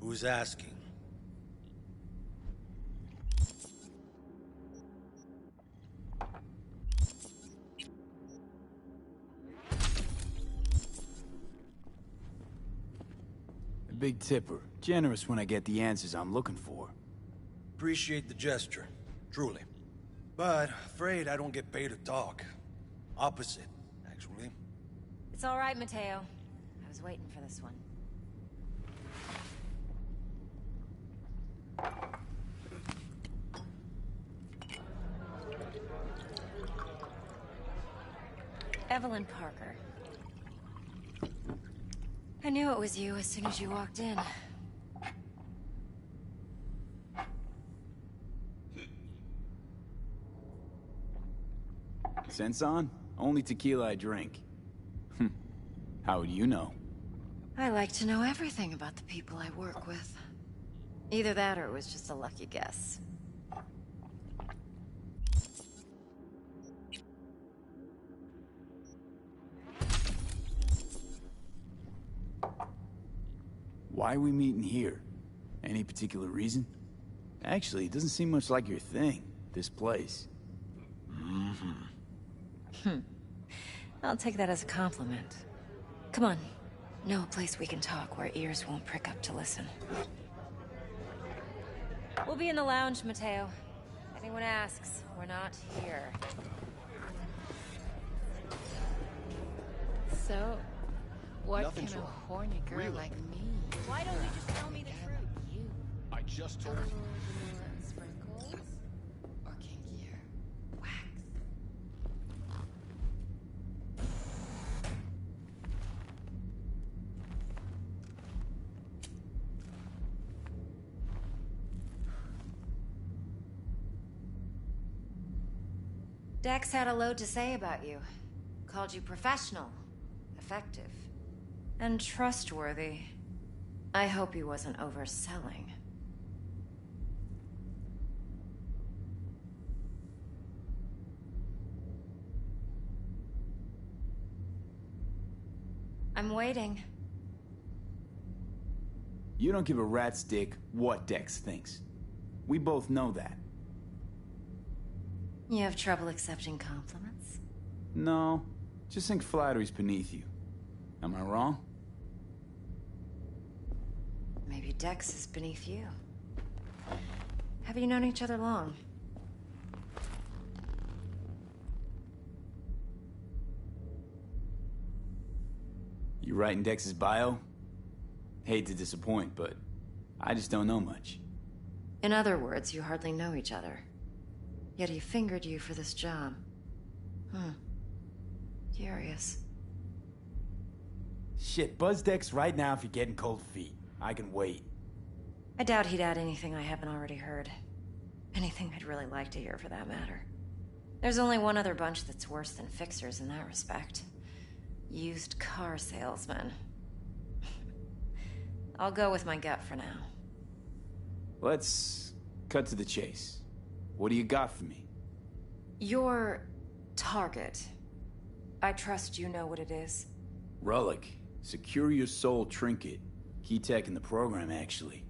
R: Who's asking?
C: A big tipper. Generous when I get the answers I'm looking for.
R: Appreciate the gesture, truly. But afraid I don't get paid to talk. Opposite, actually.
M: It's all right, Mateo. I was waiting for this one. Evelyn Parker. I knew it was you as soon as you walked in.
C: Sense on? Only tequila I drink. How would you know?
M: I like to know everything about the people I work with. Either that or it was just a lucky guess.
C: Why are we meeting here? Any particular reason? Actually, it doesn't seem much like your thing, this place.
M: I'll take that as a compliment. Come on. Know a place we can talk where ears won't prick up to listen. We'll be in the lounge, Mateo. If anyone asks, we're not here.
Q: So, what
J: Nothing's
Q: can a
J: wrong.
Q: horny girl
J: Really?
Q: like me?
P: Why don't you just tell me the truth?
Q: You.
J: I just told you.
Q: Vanilla and sprinkles? Or kinkier? Wax?
M: Dex had a load to say about you. Called you professional, effective, and trustworthy. I hope he wasn't overselling. I'm waiting.
C: You don't give a rat's dick what Dex thinks. We both know that.
S: You have trouble accepting compliments?
C: No, just think flattery's beneath you. Am I wrong?
S: Maybe Dex is beneath you. Have you known each other long?
C: You writing Dex's bio? Hate to disappoint, but I just don't know much.
S: In other words, you hardly know each other. Yet he fingered you for this job. Curious.
C: Shit, buzz Dex right now if you're getting cold feet. I can wait.
S: I doubt he'd add anything I haven't already heard. Anything I'd really like to hear, for that matter. There's only one other bunch that's worse than fixers in that respect. Used car salesmen. I'll go with my gut for now.
C: Let's cut to the chase. What do you got for me?
S: Your target. I trust you know what it is.
C: Relic. Secure your soul trinket. Key tech in the program, actually.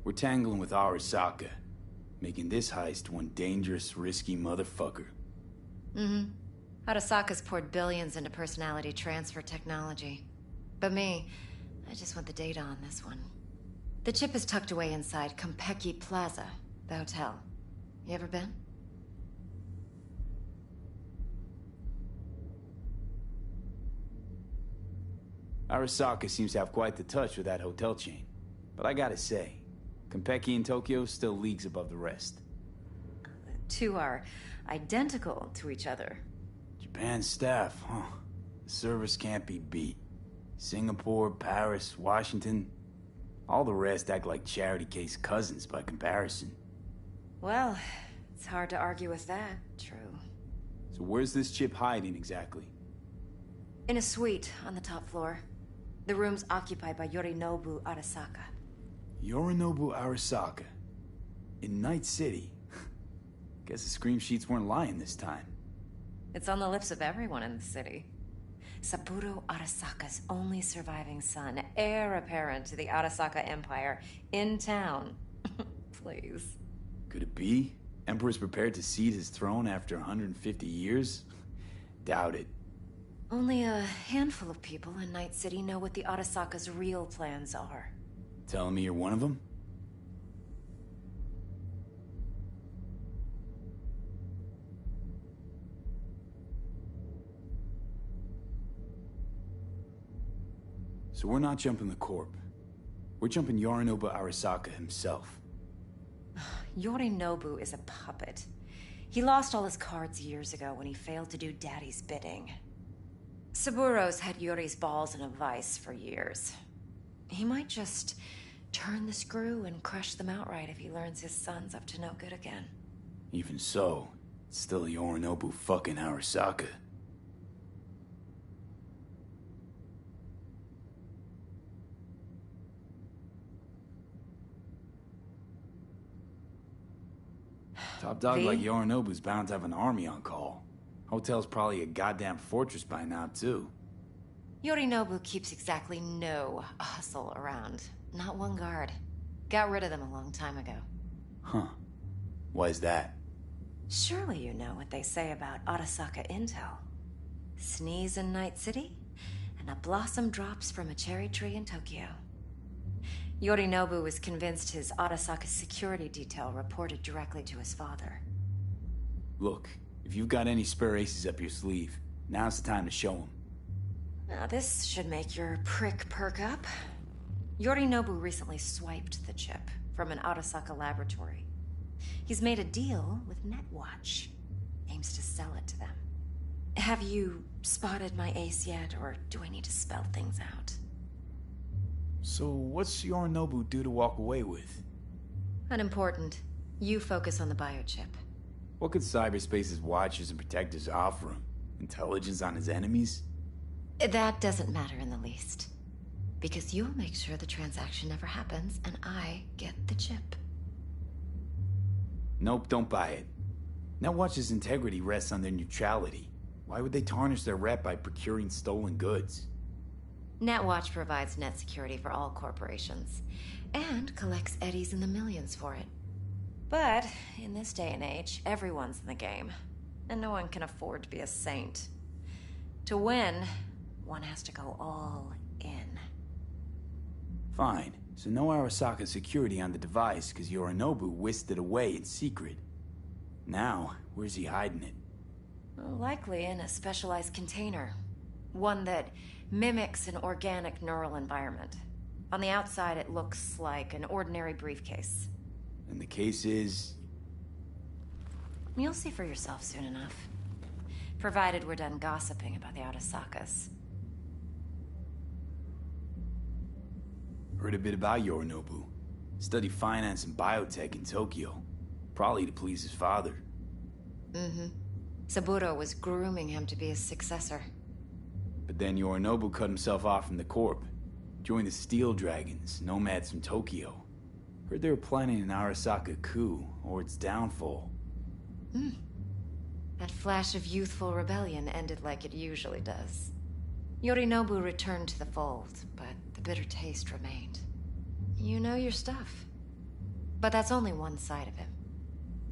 C: We're tangling with Arasaka, making this heist one dangerous, risky motherfucker.
S: Arasaka's poured billions into personality transfer technology. But me, I just want the data on this one. The chip is tucked away inside Konpeki Plaza, the hotel. You ever been?
C: Arasaka seems to have quite the touch with that hotel chain. But I gotta say, Konpeki in Tokyo still leagues above the rest.
S: Two are identical to each other.
C: Japan staff, huh? The service can't be beat. Singapore, Paris, Washington. All the rest act like charity case cousins by comparison.
S: Well, it's hard to argue with that, true.
C: So where's this chip hiding exactly?
S: In a suite on the top floor. The room's occupied by Yorinobu Arasaka.
C: Yorinobu Arasaka? In Night City? Guess the scream sheets weren't lying this time.
S: It's on the lips of everyone in the city. Saburo Arasaka's only surviving son, heir apparent to the Arasaka Empire, in town. Please.
C: Could it be? Emperor's prepared to cede his throne after 150 years? Doubt it.
S: Only a handful of people in Night City know what the Arasaka's real plans are.
C: Telling me you're one of them? So we're not jumping the Corp. We're jumping Yorinobu Arasaka himself.
S: Yorinobu is a puppet. He lost all his cards years ago when he failed to do Daddy's bidding. Saburo's had Yuri's balls in a vice for years. He might just turn the screw and crush them outright if he learns his son's up to no good again.
C: Even so, it's still Yorinobu fucking Arasaka. Top dog like Yorinobu's bound to have an army on call. Hotel's probably a goddamn fortress by now, too.
S: Yorinobu keeps exactly no hustle around. Not one guard. Got rid of them a long time ago.
C: Huh. Why's that?
S: Surely you know what they say about Arasaka intel. Sneeze in Night City, and a blossom drops from a cherry tree in Tokyo. Yorinobu was convinced his Arasaka security detail reported directly to his father.
C: Look, if you've got any spare aces up your sleeve, now's the time to show them.
S: Now this should make your prick perk up. Yorinobu recently swiped the chip from an Arasaka laboratory. He's made a deal with Netwatch. Aims to sell it to them. Have you spotted my ace yet, or do I need to spell things out?
C: So what's Yorinobu due to walk away with?
S: Unimportant. You focus on the biochip.
C: What could cyberspace's watchers and protectors offer him? Intelligence on his enemies?
S: That doesn't matter in the least. Because you'll make sure the transaction never happens, and I get the chip.
C: Nope, don't buy it. Netwatch's integrity rests on their neutrality. Why would they tarnish their rep by procuring stolen goods?
S: Netwatch provides net security for all corporations, and collects eddies in the millions for it. But in this day and age, everyone's in the game, and no one can afford to be a saint. To win, one has to go all in.
C: Fine. So no Arasaka security on the device because Yorinobu whisked it away in secret. Now, where's he hiding it?
S: Well, likely in a specialized container. One that mimics an organic neural environment. On the outside, it looks like an ordinary briefcase.
C: And the case is...
S: You'll see for yourself soon enough. Provided we're done gossiping about the Arasakas.
C: Heard a bit about Yorinobu. Studied finance and biotech in Tokyo. Probably to please his father.
S: Mm-hmm. Saburo was grooming him to be his successor.
C: But then Yorinobu cut himself off from the Corp. Joined the Steel Dragons, nomads from Tokyo. Heard they were planning an Arasaka coup, or its downfall.
S: That flash of youthful rebellion ended like it usually does. Yorinobu returned to the fold, but the bitter taste remained. You know your stuff. But that's only one side of him.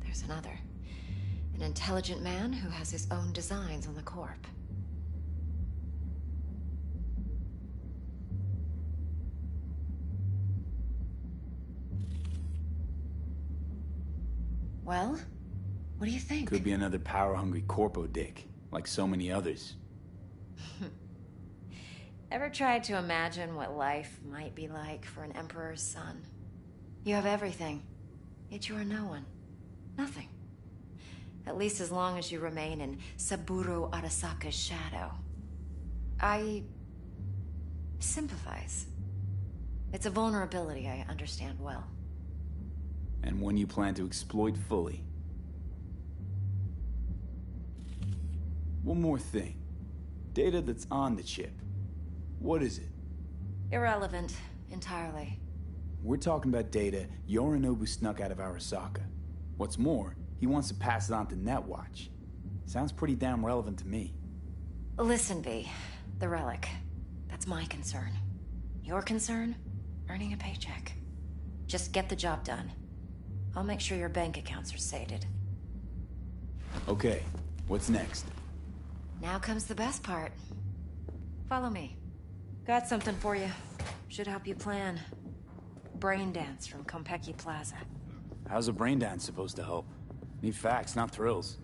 S: There's another. An intelligent man who has his own designs on the Corp. Well, what do you think?
C: Could be another power-hungry corpo dick, like so many others.
S: Ever tried to imagine what life might be like for an emperor's son? You have everything, yet you are no one. Nothing. At least as long as you remain in Saburo Arasaka's shadow. I sympathize. It's a vulnerability I understand well.
C: And one you plan to exploit fully. One more thing. Data that's on the chip. What is it?
S: Irrelevant, entirely.
C: We're talking about data Yorinobu snuck out of Arasaka. What's more, he wants to pass it on to Netwatch. Sounds pretty damn relevant to me.
S: Listen, V. The relic. That's my concern. Your concern? Earning a paycheck. Just get the job done. I'll make sure your bank accounts are sated.
C: Okay, what's next?
S: Now comes the best part. Follow me. Got something for you. Should help you plan. Brain dance from Konpeki Plaza.
C: How's a brain dance supposed to help? Need facts, not thrills.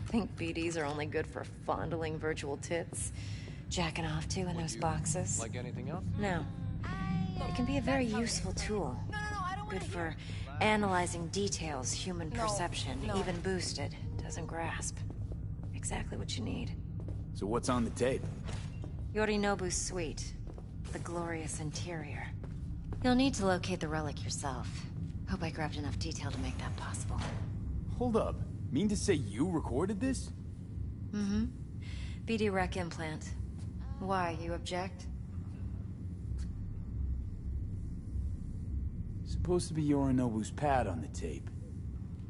S: Think BDs are only good for fondling virtual tits? Jacking off to in those boxes?
T: Like anything else?
S: No. It can be a very useful tool. Good for analyzing details human perception, even boosted, doesn't grasp. Exactly what you need.
C: So what's on the tape?
S: Yorinobu's suite. The glorious interior. You'll need to locate the relic yourself. Hope I grabbed enough detail to make that possible.
C: Hold up. Mean to say you recorded this?
S: Mm-hmm. BD rec implant. Why, you object?
C: Supposed to be Yorinobu's pad on the tape.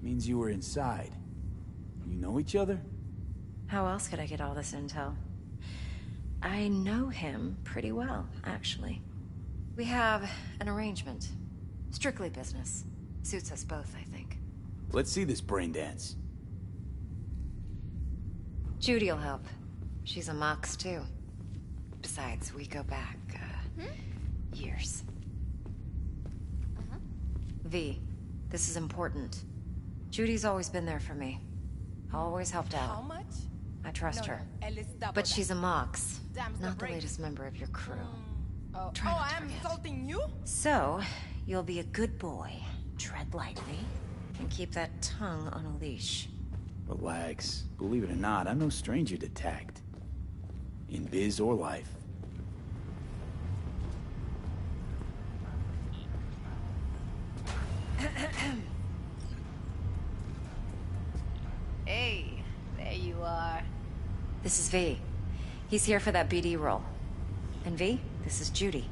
C: Means you were inside. You know each other?
S: How else could I get all this intel? I know him pretty well, actually. We have an arrangement. Strictly business. Suits us both, I think.
C: Let's see this brain dance.
S: Judy'll help. She's a Mox, too. Besides, we go back, years. V, this is important. Judy's always been there for me. Always helped out.
P: How much?
S: I trust her.
P: Double
S: But she's a Mox,
P: Damn,
S: not the
P: break.
S: latest member of your crew.
P: Oh,
S: Try not to
P: I'm
S: forget.
P: insulting you?
S: So, you'll be a good boy, tread lightly, and keep that tongue on a leash.
C: Relax. Believe it or not, I'm no stranger to tact. In biz or life.
P: Hey, there you are.
S: This is V. He's here for that BD role. And V, this is Judy.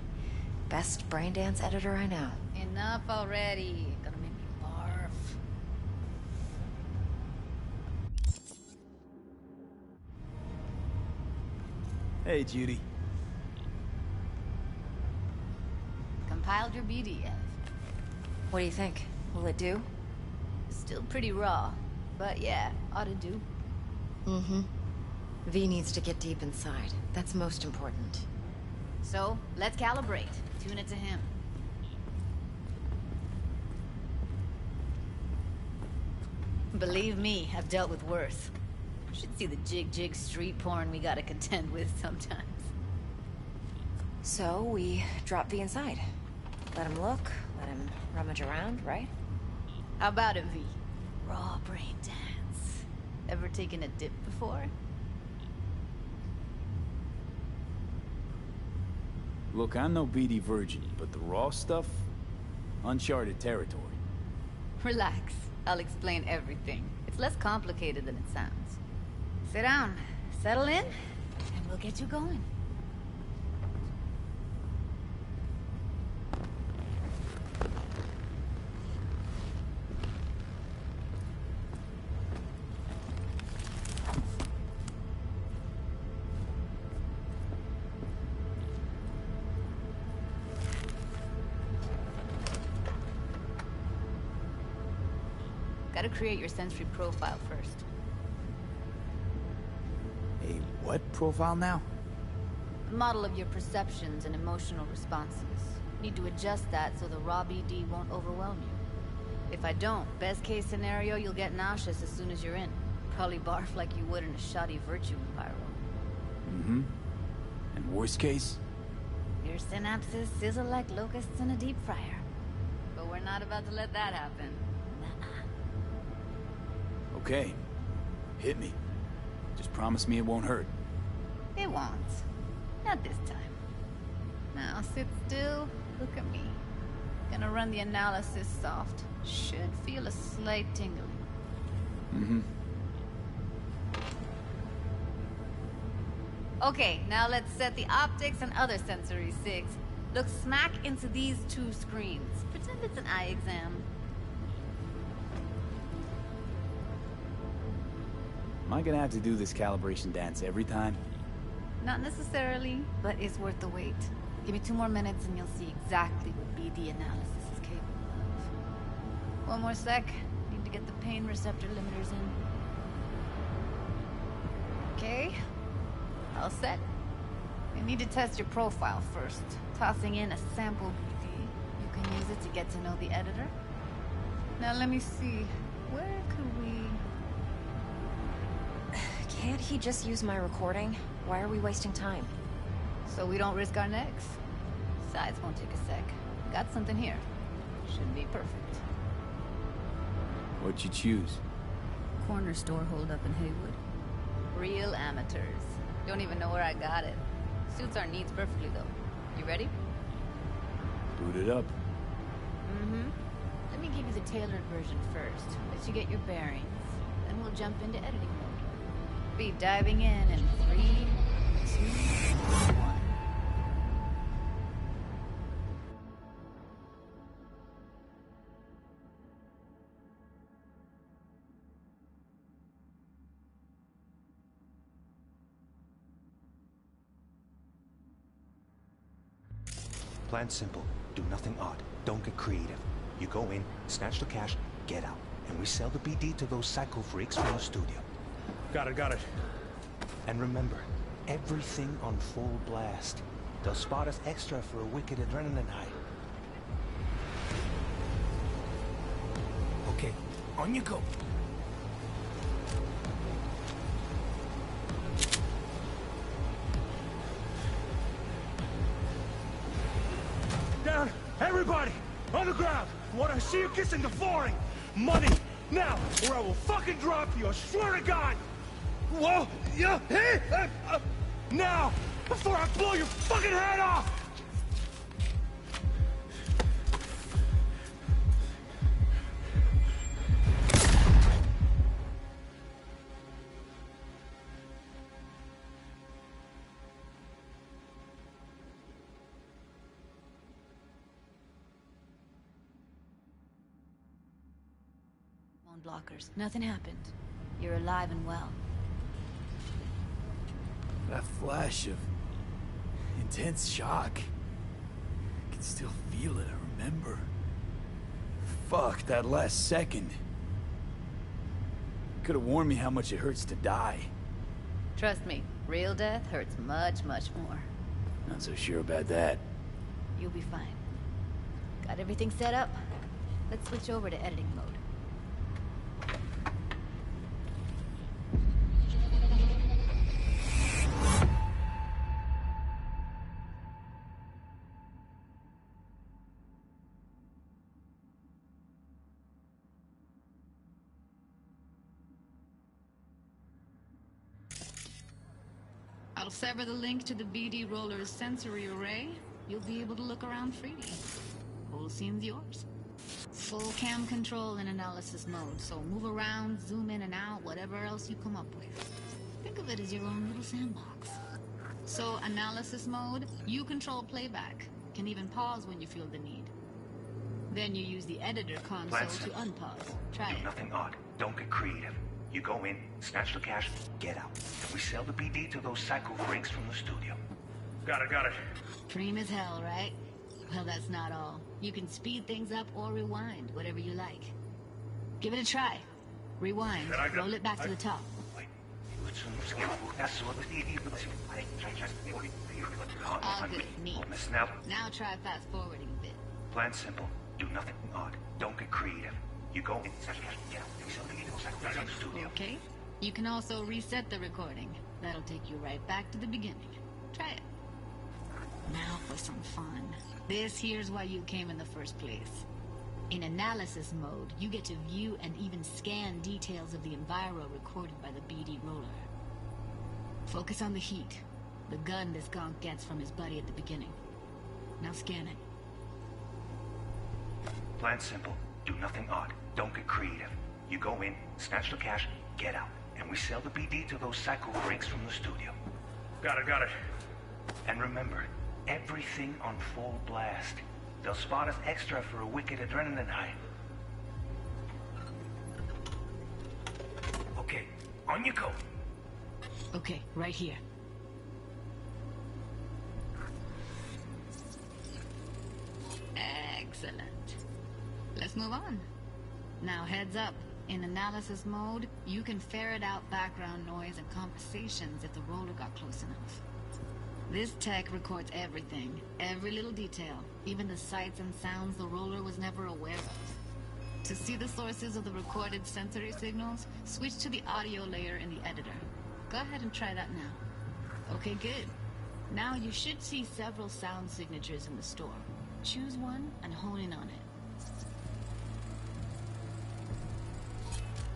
S: Best brain dance editor I know.
P: Enough already. Gonna make me barf.
C: Hey, Judy.
P: Compiled your BD yet?
S: What do you think? Will it do?
P: Still pretty raw, but yeah, ought to do.
S: Mm-hmm. V needs to get deep inside. That's most important.
P: So, let's calibrate. Tune it to him. Believe me, I've dealt with worse. Should see the jig street porn we gotta contend with sometimes.
S: So, we drop V inside. Let him look, let him rummage around, right?
P: How about it, V? Raw brain dance. Ever taken a dip before?
C: Look, I'm no BD virgin, but the raw stuff? Uncharted territory.
P: Relax. I'll explain everything. It's less complicated than it sounds. Sit down, settle in, and we'll get you going. Gotta create your sensory profile first.
C: A what profile now?
P: A model of your perceptions and emotional responses. Need to adjust that so the raw BD won't overwhelm you. If I don't, best case scenario, you'll get nauseous as soon as you're in. Probably barf like you would in a shoddy virtue environment.
C: Mm-hmm. And worst case?
P: Your synapses sizzle like locusts in a deep fryer. But we're not about to let that happen.
C: Okay. Hit me. Just promise me it won't hurt.
P: It won't. Not this time. Now sit still, look at me. Gonna run the analysis soft. Should feel a slight tingling.
C: Mm-hmm.
P: Okay, now let's set the optics and other sensory sigs. Look smack into these two screens. Pretend it's an eye exam.
C: Am I gonna have to do this calibration dance every time?
P: Not necessarily, but it's worth the wait. Give me 2 more minutes and you'll see exactly what BD analysis is capable of. 1 more sec. Need to get the pain receptor limiters in. Okay. All set. I need to test your profile first. Tossing in a sample BD. You can use it to get to know the editor. Now let me see. Where could we...
S: Can't he just use my recording? Why are we wasting time?
P: So we don't risk our necks. Besides, won't take a sec. Got something here. Should be perfect.
C: What'd you choose?
P: Corner store holdup in Haywood. Real amateurs. Don't even know where I got it. Suits our needs perfectly, though. You ready?
C: Boot it up.
P: Mm-hmm. Let me give you the tailored version first. Let you get your bearings. Then we'll jump into editing mode. Be diving in 3, 2, 1.
T: Plan's simple. Do nothing odd. Don't get creative. You go in, snatch the cash, get out. And we sell the BD to those psycho freaks from the studio.
R: Got it.
T: And remember, everything on full blast. They'll spot us extra for a wicked adrenaline high. Okay, on you go.
R: Down! Everybody! On the ground! Want to see you kissing the flooring! Money! Now! Or I will fucking drop you! I swear to God! Whoa! Yeah! Hey! Now! Before I blow your fucking head off!
P: Blockers. Nothing happened. You're alive and well.
C: That flash of intense shock. I can still feel it, I remember. Fuck, that last second. Could have warned me how much it hurts to die.
P: Trust me, real death hurts much, much more.
C: Not so sure about that.
P: You'll be fine. Got everything set up? Let's switch over to editing mode.
U: I'll sever the link to the BD Roller's sensory array. You'll be able to look around freely. Whole scene's yours. Full cam control in analysis mode, so move around, zoom in and out, whatever else you come up with. Think of it as your own little sandbox. So, analysis mode, you control playback. Can even pause when you feel the need. Then you use the editor console to unpause. Try it.
T: Nothing odd. Don't get creative. You go in, snatch the cash, get out. And we sell the BD to those psycho freaks from the studio.
K: Got it.
U: Dream as hell, right? Well, that's not all. You can speed things up or rewind, whatever you like. Give it a try. Rewind. Roll it back to the top. All good. Neat. Now try fast forwarding a bit.
T: Plan simple. Do nothing odd. Don't get creative. You go in, snatch the cash, get out. And we sell the BD to those psycho freaks from the studio.
U: Okay. You can also reset the recording. That'll take you right back to the beginning. Try it. Now for some fun. This here's why you came in the first place. In analysis mode, you get to view and even scan details of the enviro recorded by the BD Roller. Focus on the heat, the gun this gonk gets from his buddy at the beginning. Now scan it.
T: Plan simple. Do nothing odd. Don't get creative. You go in, snatch the cash, get out. And we sell the BD to those psycho freaks from the studio.
K: Got it.
T: And remember, everything on full blast. They'll spot us extra for a wicked adrenaline high. Okay, on you go.
U: Okay, right here. Excellent. Let's move on. Now heads up. In analysis mode, you can ferret out background noise and conversations if the roller got close enough. This tech records everything, every little detail, even the sights and sounds the roller was never aware of. To see the sources of the recorded sensory signals, switch to the audio layer in the editor. Go ahead and try that now. Okay, good. Now you should see several sound signatures in the store. Choose one and hone in on it.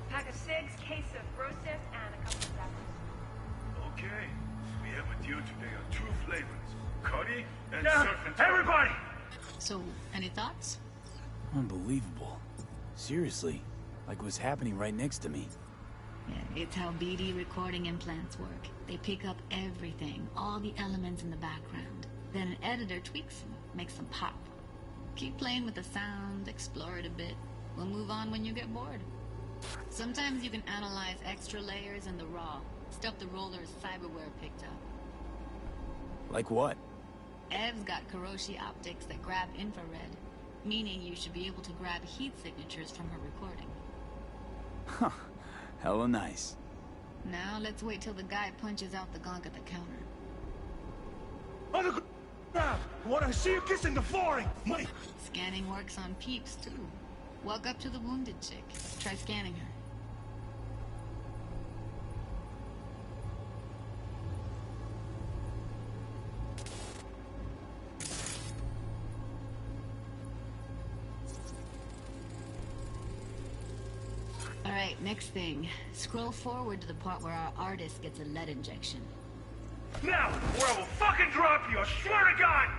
H: Pack of cigs, case of process, and a couple of apples.
K: Okay. We have with you today are two flavors. Curry and
C: Yeah,
K: surf and
C: everybody!
U: So, any thoughts?
C: Unbelievable. Seriously, like what's happening right next to me.
U: Yeah, it's how BD recording implants work. They pick up everything, all the elements in the background. Then an editor tweaks them, makes them pop. Keep playing with the sound, explore it a bit. We'll move on when you get bored. Sometimes you can analyze extra layers in the raw, stuff the roller's cyberware picked up.
C: Like what?
U: Ev's got Kiroshi optics that grab infrared, meaning you should be able to grab heat signatures from her recording.
C: Huh. Hella nice.
U: Now let's wait till the guy punches out the gonk at the counter.
K: On the ground! What I see you kissing the flooring! Money!
U: Scanning works on peeps, too. Walk up to the wounded chick. Try scanning her. Alright, next thing. Scroll forward to the part where our artist gets a lead injection.
K: Now, or I will fucking drop you, I swear to God!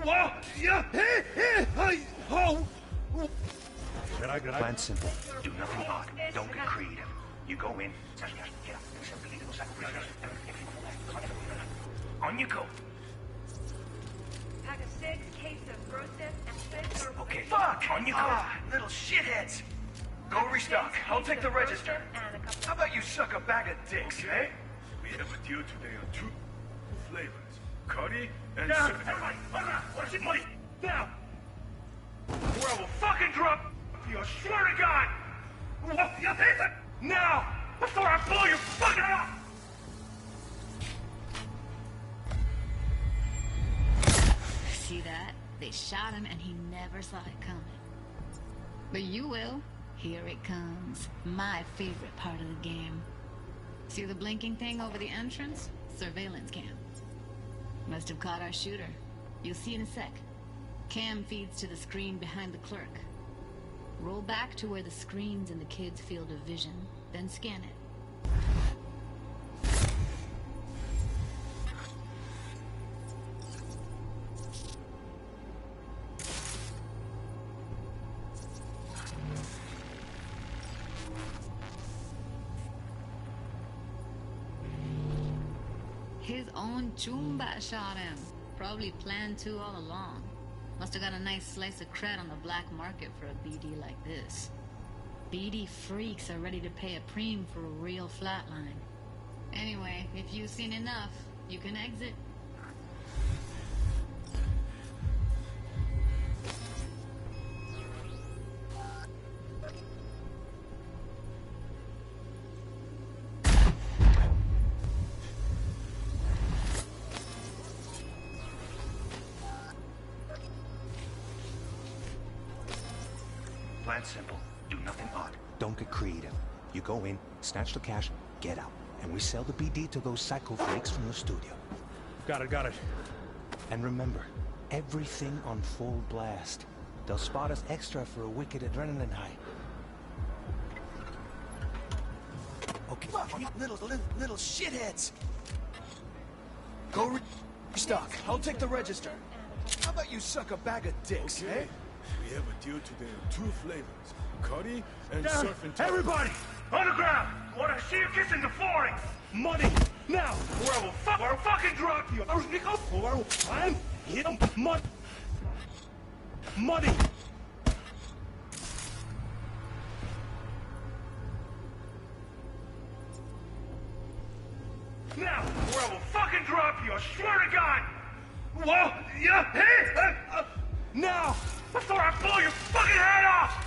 K: Whoa! Yeah! Oh!
T: Plan simple. Do nothing odd. Don't get creative. You go in, get out. On you go.
H: Pack of cigs, case of process, and fish or...
T: Okay, fuck! On you go. Little shitheads.
K: Go restock. I'll take the register. How about you suck a bag of dicks, eh? We have with you today are two flavors. Curry and surf. Everybody, what's your money? Now! Or I will fucking drop
E: you, I swear to God! What? You think that now, before I blow your fucking head off!
U: See that? They shot him and he never saw it coming. But you will. Here it comes. My favorite part of the game. See the blinking thing over the entrance? Surveillance cam. Must have caught our shooter. You'll see in a sec. Cam feeds to the screen behind the clerk. Roll back to where the screen's in the kid's field of vision, then scan it. His own Chumba shot him. Probably planned to all along. Must have got a nice slice of cred on the black market for a BD like this. BD freaks are ready to pay a preem for a real flatline. Anyway, if you've seen enough, you can exit.
T: Plan simple. Do nothing odd. Don't get creative. You go in, snatch the cash, get out. And we sell the BD to those psycho freaks from the studio.
R: Got it.
T: And remember, everything on full blast. They'll spot us extra for a wicked adrenaline high.
V: Okay, little shitheads. Go restock. I'll take the register. How about you suck a bag of dicks,
W: Okay.
V: eh?
W: We have a deal today of 2 flavors. Cuddy and
E: Down.
W: surf and turf.
E: Everybody! On the ground! Want to see you kissing the flooring! Money! Now! Or I will fucking drop you! Or I'm him! Money! Now! Or I will fucking drop you! I swear to God! Whoa! Yeah! Hey! Now! Before I blow your fucking head off!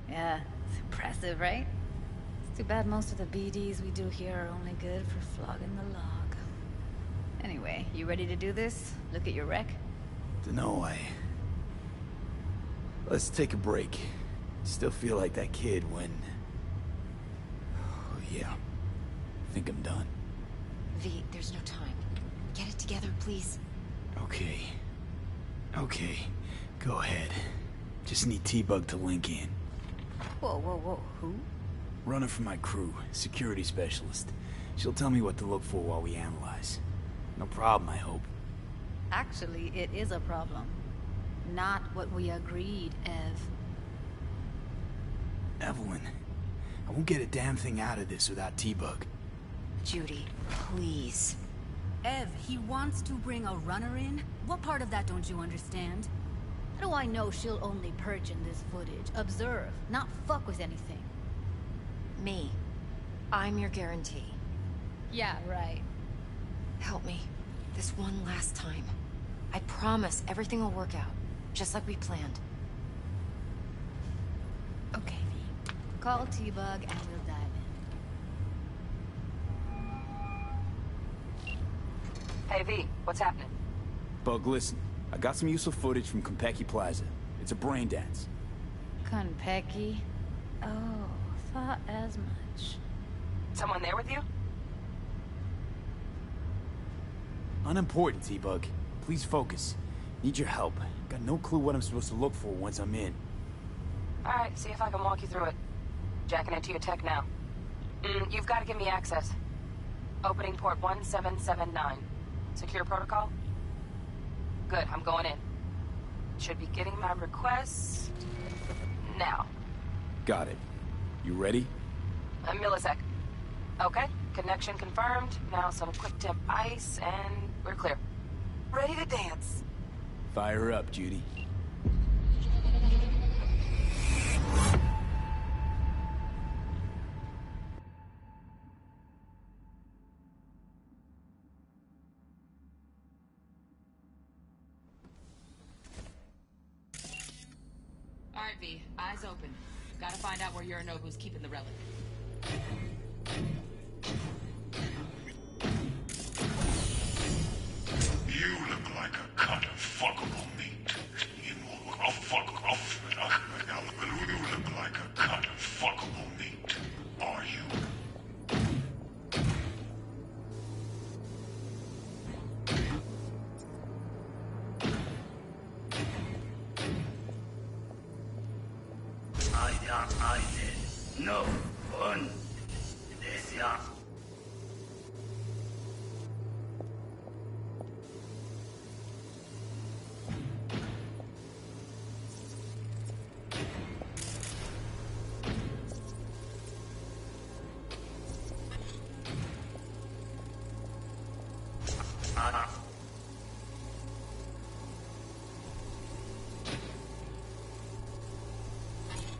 P: Yeah, it's impressive, right? It's too bad most of the BDs we do here are only good for flogging the log. Anyway, you ready to do this? Look at your wreck?
C: Dunno, Let's take a break. Still feel like that kid when... Oh, yeah. I think I'm done.
S: V, there's no time. Get it together, please.
C: Okay. Okay. Go ahead. Just need T-Bug to link in.
P: Whoa. Who?
C: Runner for my crew. Security specialist. She'll tell me what to look for while we analyze. No problem, I hope.
P: Actually, it is a problem. Not what we agreed, Ev.
C: Evelyn, I won't get a damn thing out of this without T-Bug.
S: Judy, please.
X: Ev, he wants to bring a runner in? What part of that don't you understand? How do I know she'll only perch in this footage? Observe, not fuck with anything.
S: Me. I'm your guarantee.
P: Yeah, right.
S: Help me. This one last time. I promise everything will work out. Just like we planned.
P: Okay, V. Call T-Bug and we'll dive in.
A: Hey, V, what's happening?
C: Bug, listen. I got some useful footage from Konpeki Plaza. It's a brain dance.
P: Konpeki? Oh, thought as much.
A: Someone there with you?
C: Unimportant, T-Bug. Please focus. Need your help. Got no clue what I'm supposed to look for once I'm in.
A: Alright, see if I can walk you through it. Jacking into your tech now. You've got to give me access. Opening port 1779. Secure protocol? Good, I'm going in. Should be getting my requests now.
C: Got it. You ready?
A: A millisec. Okay, connection confirmed. Now some quick temp ice, and we're clear. Ready to dance.
C: Fire up, Judy.
A: Alright, V, eyes open. Gotta find out where Yorinobu's keeping the relic.
E: You look like a cut of fuckable meat. You look like a cut of fuckable meat. Are you?
D: I said no one. This ya.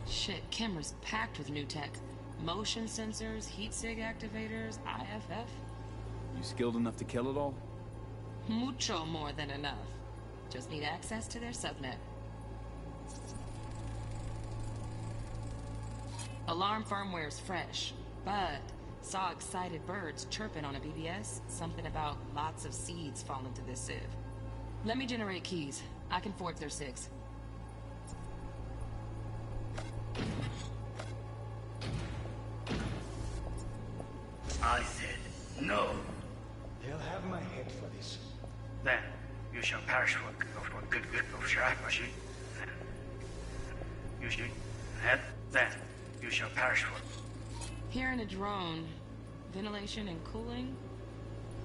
A: Shit, camera's packed with new tech. Motion sensors, heat sig activators, IFF.
C: You skilled enough to kill it all?
A: Mucho more than enough. Just need access to their subnet. Alarm firmware's fresh, but saw excited birds chirping on a BBS. Something about lots of seeds falling to this sieve. Let me generate keys. I can forge their SIGs.
D: I said no.
V: They'll have my head for this.
D: Then you shall perish for good of Shirashi. You should head. Then you shall perish for.
A: Here in a drone, ventilation and cooling?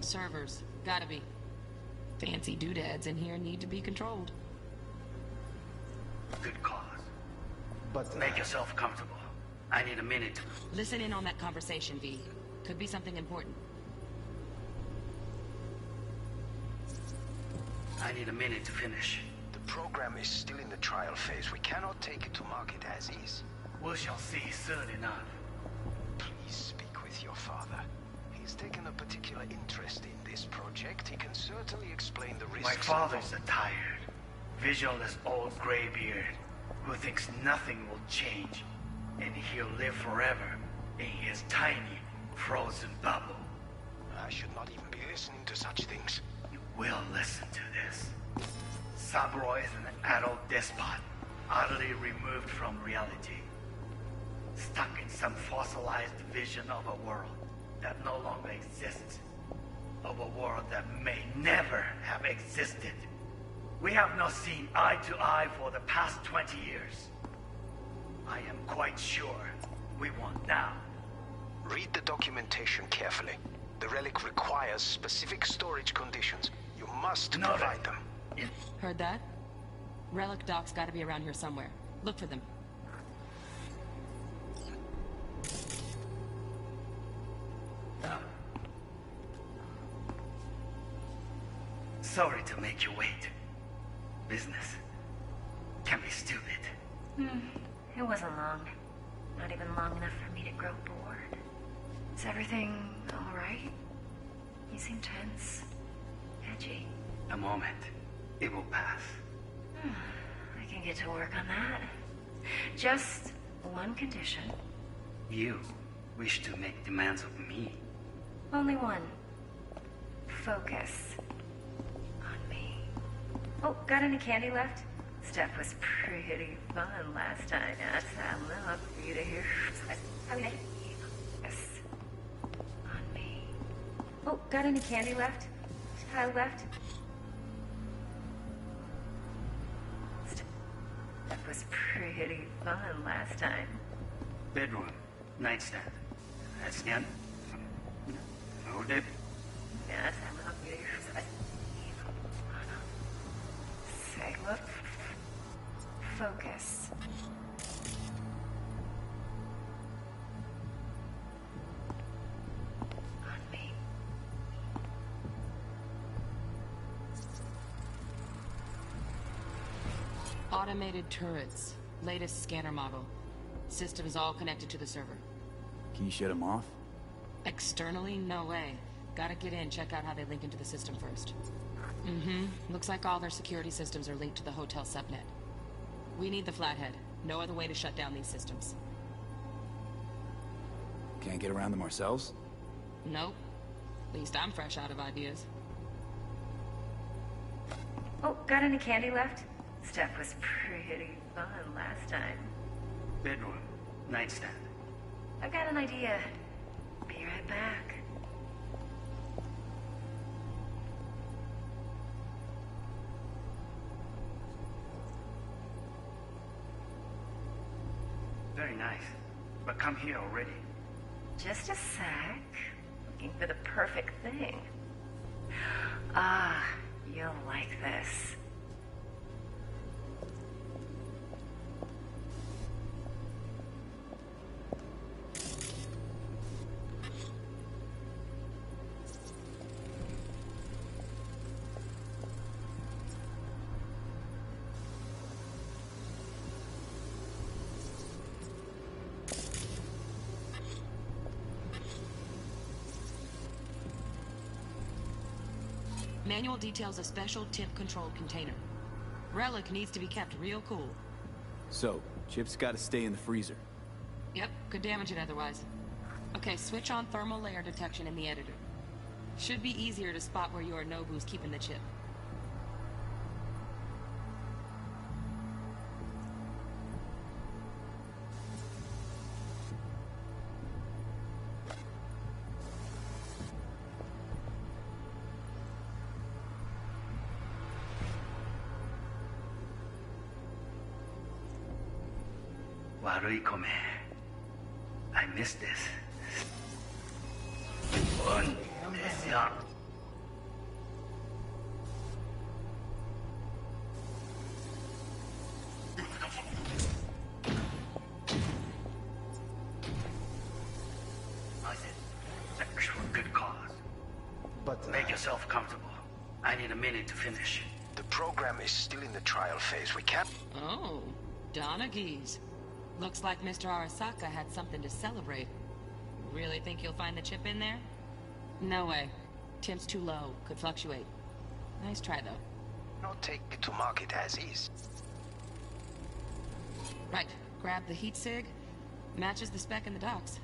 A: Servers, gotta be. Fancy doodads in here need to be controlled.
D: Good cause.
V: But
D: make yourself comfortable. I need a minute to...
A: Listen in on that conversation, V. Could be something important.
D: I need a minute to finish.
I: The program is still in the trial phase. We cannot take it to market as is.
D: We shall see soon enough.
I: Please speak with your father. He's taken a particular interest in this project. He can certainly explain the risks.
D: My father's a tired, visionless old graybeard who thinks nothing will change, and he'll live forever in his tiny, frozen bubble.
I: I should not even be listening to such things.
D: You will listen to this. Saburo is an adult despot, utterly removed from reality. Stuck in some fossilized vision of a world that no longer exists. Of a world that may never have existed. We have not seen eye to eye for the past 20 years. I am quite sure we won't now.
I: Read the documentation carefully. The relic requires specific storage conditions. You must provide them.
A: Heard that? Relic docs gotta be around here somewhere. Look for them.
D: Sorry to make you wait. Business can be stupid.
S: It wasn't long. Not even long enough for me to grow bored. Is everything all right? You seem tense. Edgy.
D: A moment. It will pass.
S: I can get to work on that. Just one condition.
D: You wish to make demands of me.
S: Only one. Focus. Oh, got any candy left? Stuff was pretty fun last time. Yes, I love for you to hear. Yes. On me. Oh, got any candy left? Left? That was pretty fun last time.
D: Bedroom, nightstand. That's the end. Hold it.
S: Yes, I love you. Say, look. Focus. On me.
A: Automated turrets. Latest scanner model. System is all connected to the server.
C: Can you shut them off?
A: Externally, no way. Gotta get in, check out how they link into the system first. Looks like all their security systems are linked to the hotel subnet. We need the flathead. No other way to shut down these systems.
C: Can't get around them ourselves?
A: Nope. At least I'm fresh out of ideas.
S: Oh, got any candy left? Stuff was pretty fun last time.
D: Bedroom, nightstand.
S: I've got an idea. Be right back.
D: Very nice. But come here already.
S: Just a sec. Looking for the perfect thing. Ah, you'll like this.
A: Manual details a special temp-controlled container. Relic needs to be kept real cool.
C: So, Chip's gotta stay in the freezer.
A: Yep, could damage it otherwise. Okay, switch on thermal layer detection in the editor. Should be easier to spot where Yorinobu's keeping the chip.
D: Warui kome. I miss this. One. This up. I said, search for good cause.
T: But
D: make yourself comfortable. I need a minute to finish.
I: The program is still in the trial phase. We can't...
A: Oh, Donaghys. Looks like Mr. Arasaka had something to celebrate. Really think you'll find the chip in there? No way. Temp's too low. Could fluctuate. Nice try, though.
I: Not take it to market as is.
A: Right. Grab the heat sig. Matches the spec in the docs.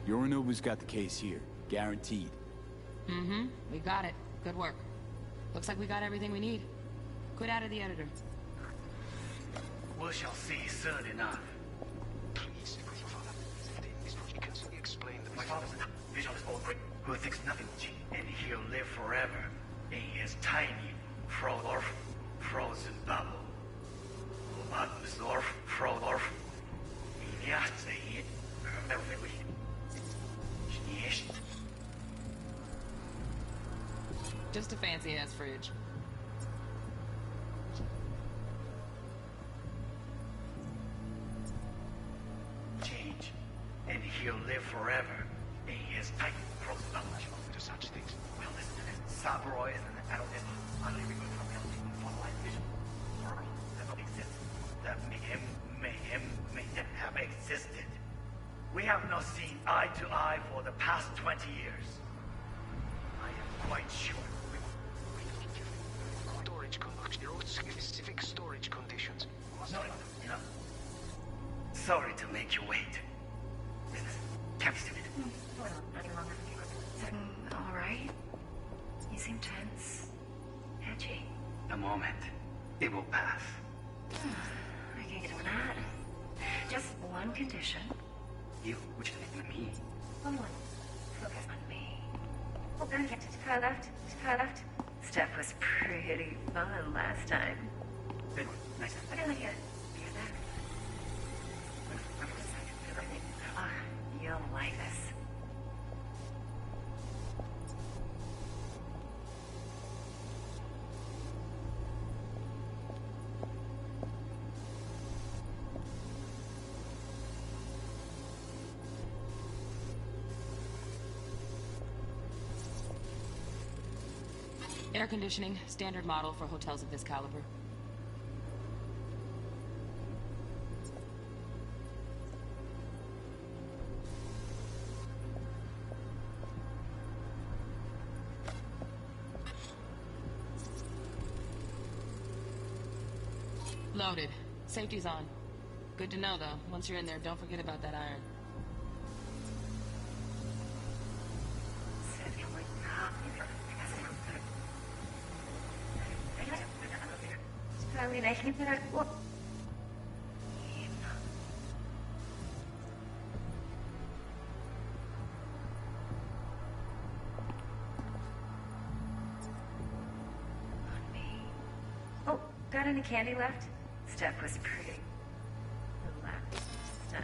C: Yorinobu's got the case here. Guaranteed.
A: We got it. Good work. Looks like we got everything we need. Quit out of the editor.
D: We shall see soon enough.
I: Please, with your father. You can simply explain the...
D: My father's a visionless old prick who thinks nothing will change, and he'll live forever in his tiny, frozen bubble.
A: Just a fancy-ass fridge.
D: Change, and he'll live forever in his tiny, frozen bubble.
I: To such things.
D: Well, listen to this. Saburo is an adolescent, utterly removed from reality, fossilized vision. World that don't exist. That may have existed. We have not seen eye to eye for the past 20 years. I am quite sure.
I: Storage specific storage conditions.
D: No, enough. Sorry to make you wait. Business. Can't be stupid.
S: All right. You seem tense.
F: energy.
D: A moment. It will pass.
F: I can get on that. Just one condition.
D: You, which is me.
F: One. Focus on me. Oh, then get to car left. Car left. Step was pretty fun last time.
D: Good one. Nice.
F: I didn't like it. Oh, you'll like this.
A: Air conditioning, standard model for hotels of this caliber. Loaded. Safety's on. Good to know, though. Once you're in there, don't forget about that iron.
F: Oh, got any candy left? Step was pretty. Relax. Done.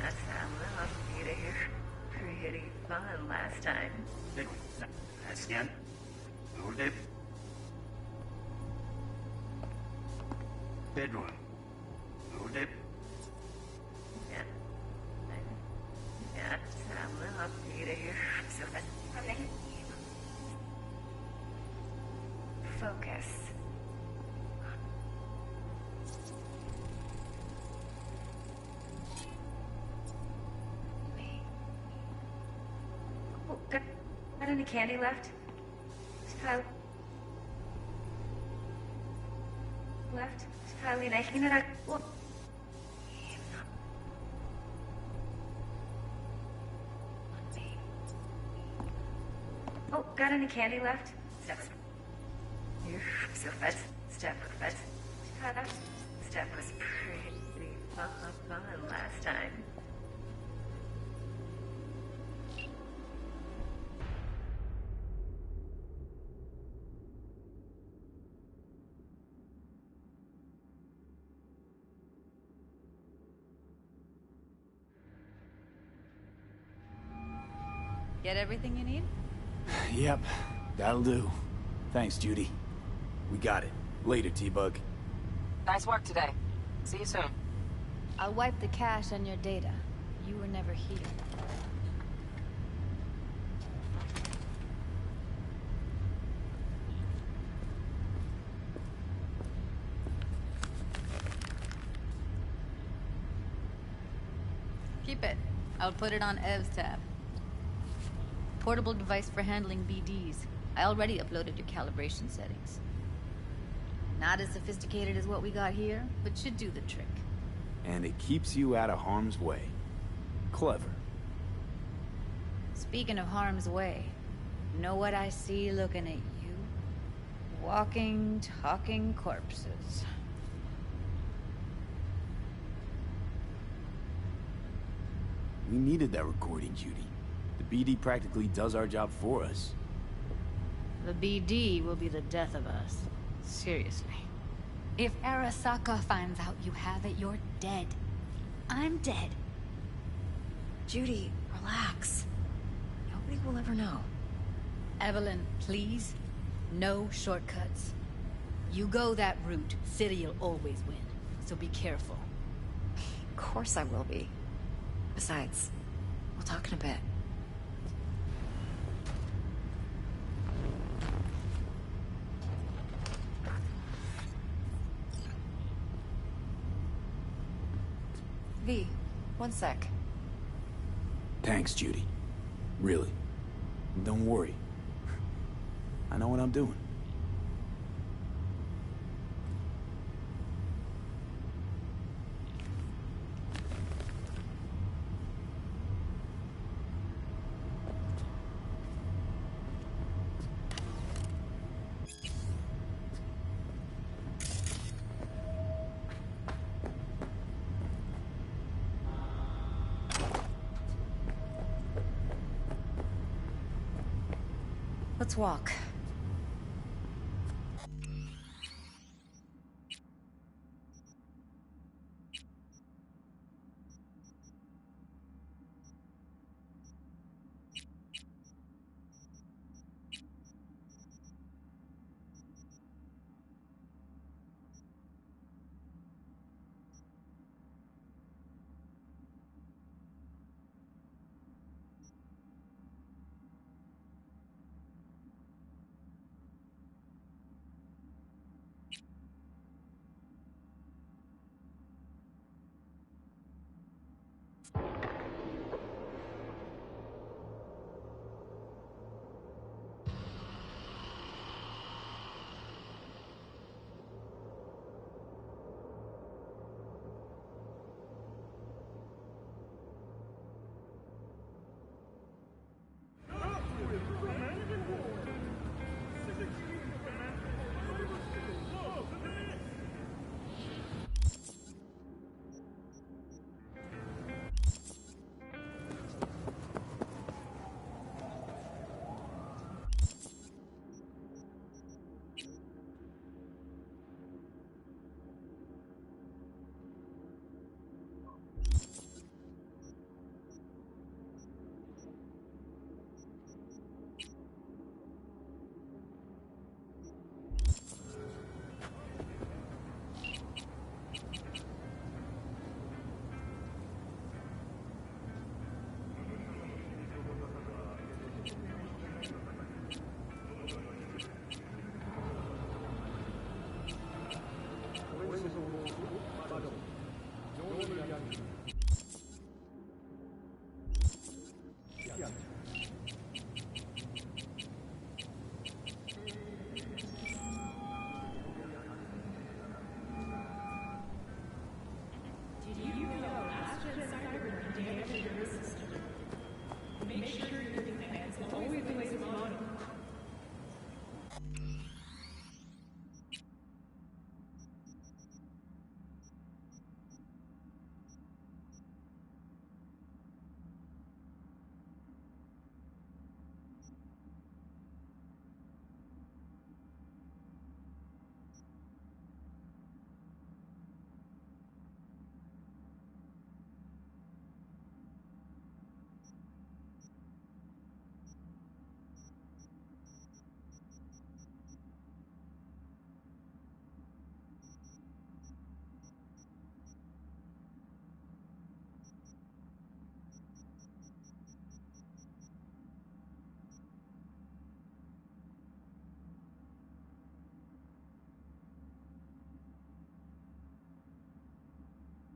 F: That's how love made it here. Pretty fun last time.
D: Good one. That's again. Hold it. Bedroom. Hold it.
F: Yeah. That's how love made it here. So that's focus. Me. Oh, got any candy left? Left? Probably making it. Oh, got any candy left? Step. You're so fast. Step. Step was pretty fun last time.
P: Get everything you need?
C: Yep, that'll do. Thanks, Judy. We got it. Later, T-Bug.
A: Nice work today. See you soon.
P: I'll wipe the cache on your data. You were never here. Keep it. I'll put it on Ev's tab. Portable device for handling BDs. I already uploaded your calibration settings. Not as sophisticated as what we got here, but should do the trick.
C: And it keeps you out of harm's way. Clever.
P: Speaking of harm's way, know what I see looking at you? Walking, talking corpses.
C: We needed that recording, Judy. The BD practically does our job for us.
P: The BD will be the death of us. Seriously. If Arasaka finds out you have it, you're dead. I'm dead.
S: Judy, relax. Nobody will ever know.
P: Evelyn, please. No shortcuts. You go that route, City'll always win. So be careful.
S: Of course I will be. Besides, we'll talk in a bit. V, one sec.
C: Thanks, Judy. Really. Don't worry. I know what I'm doing.
S: Let's walk.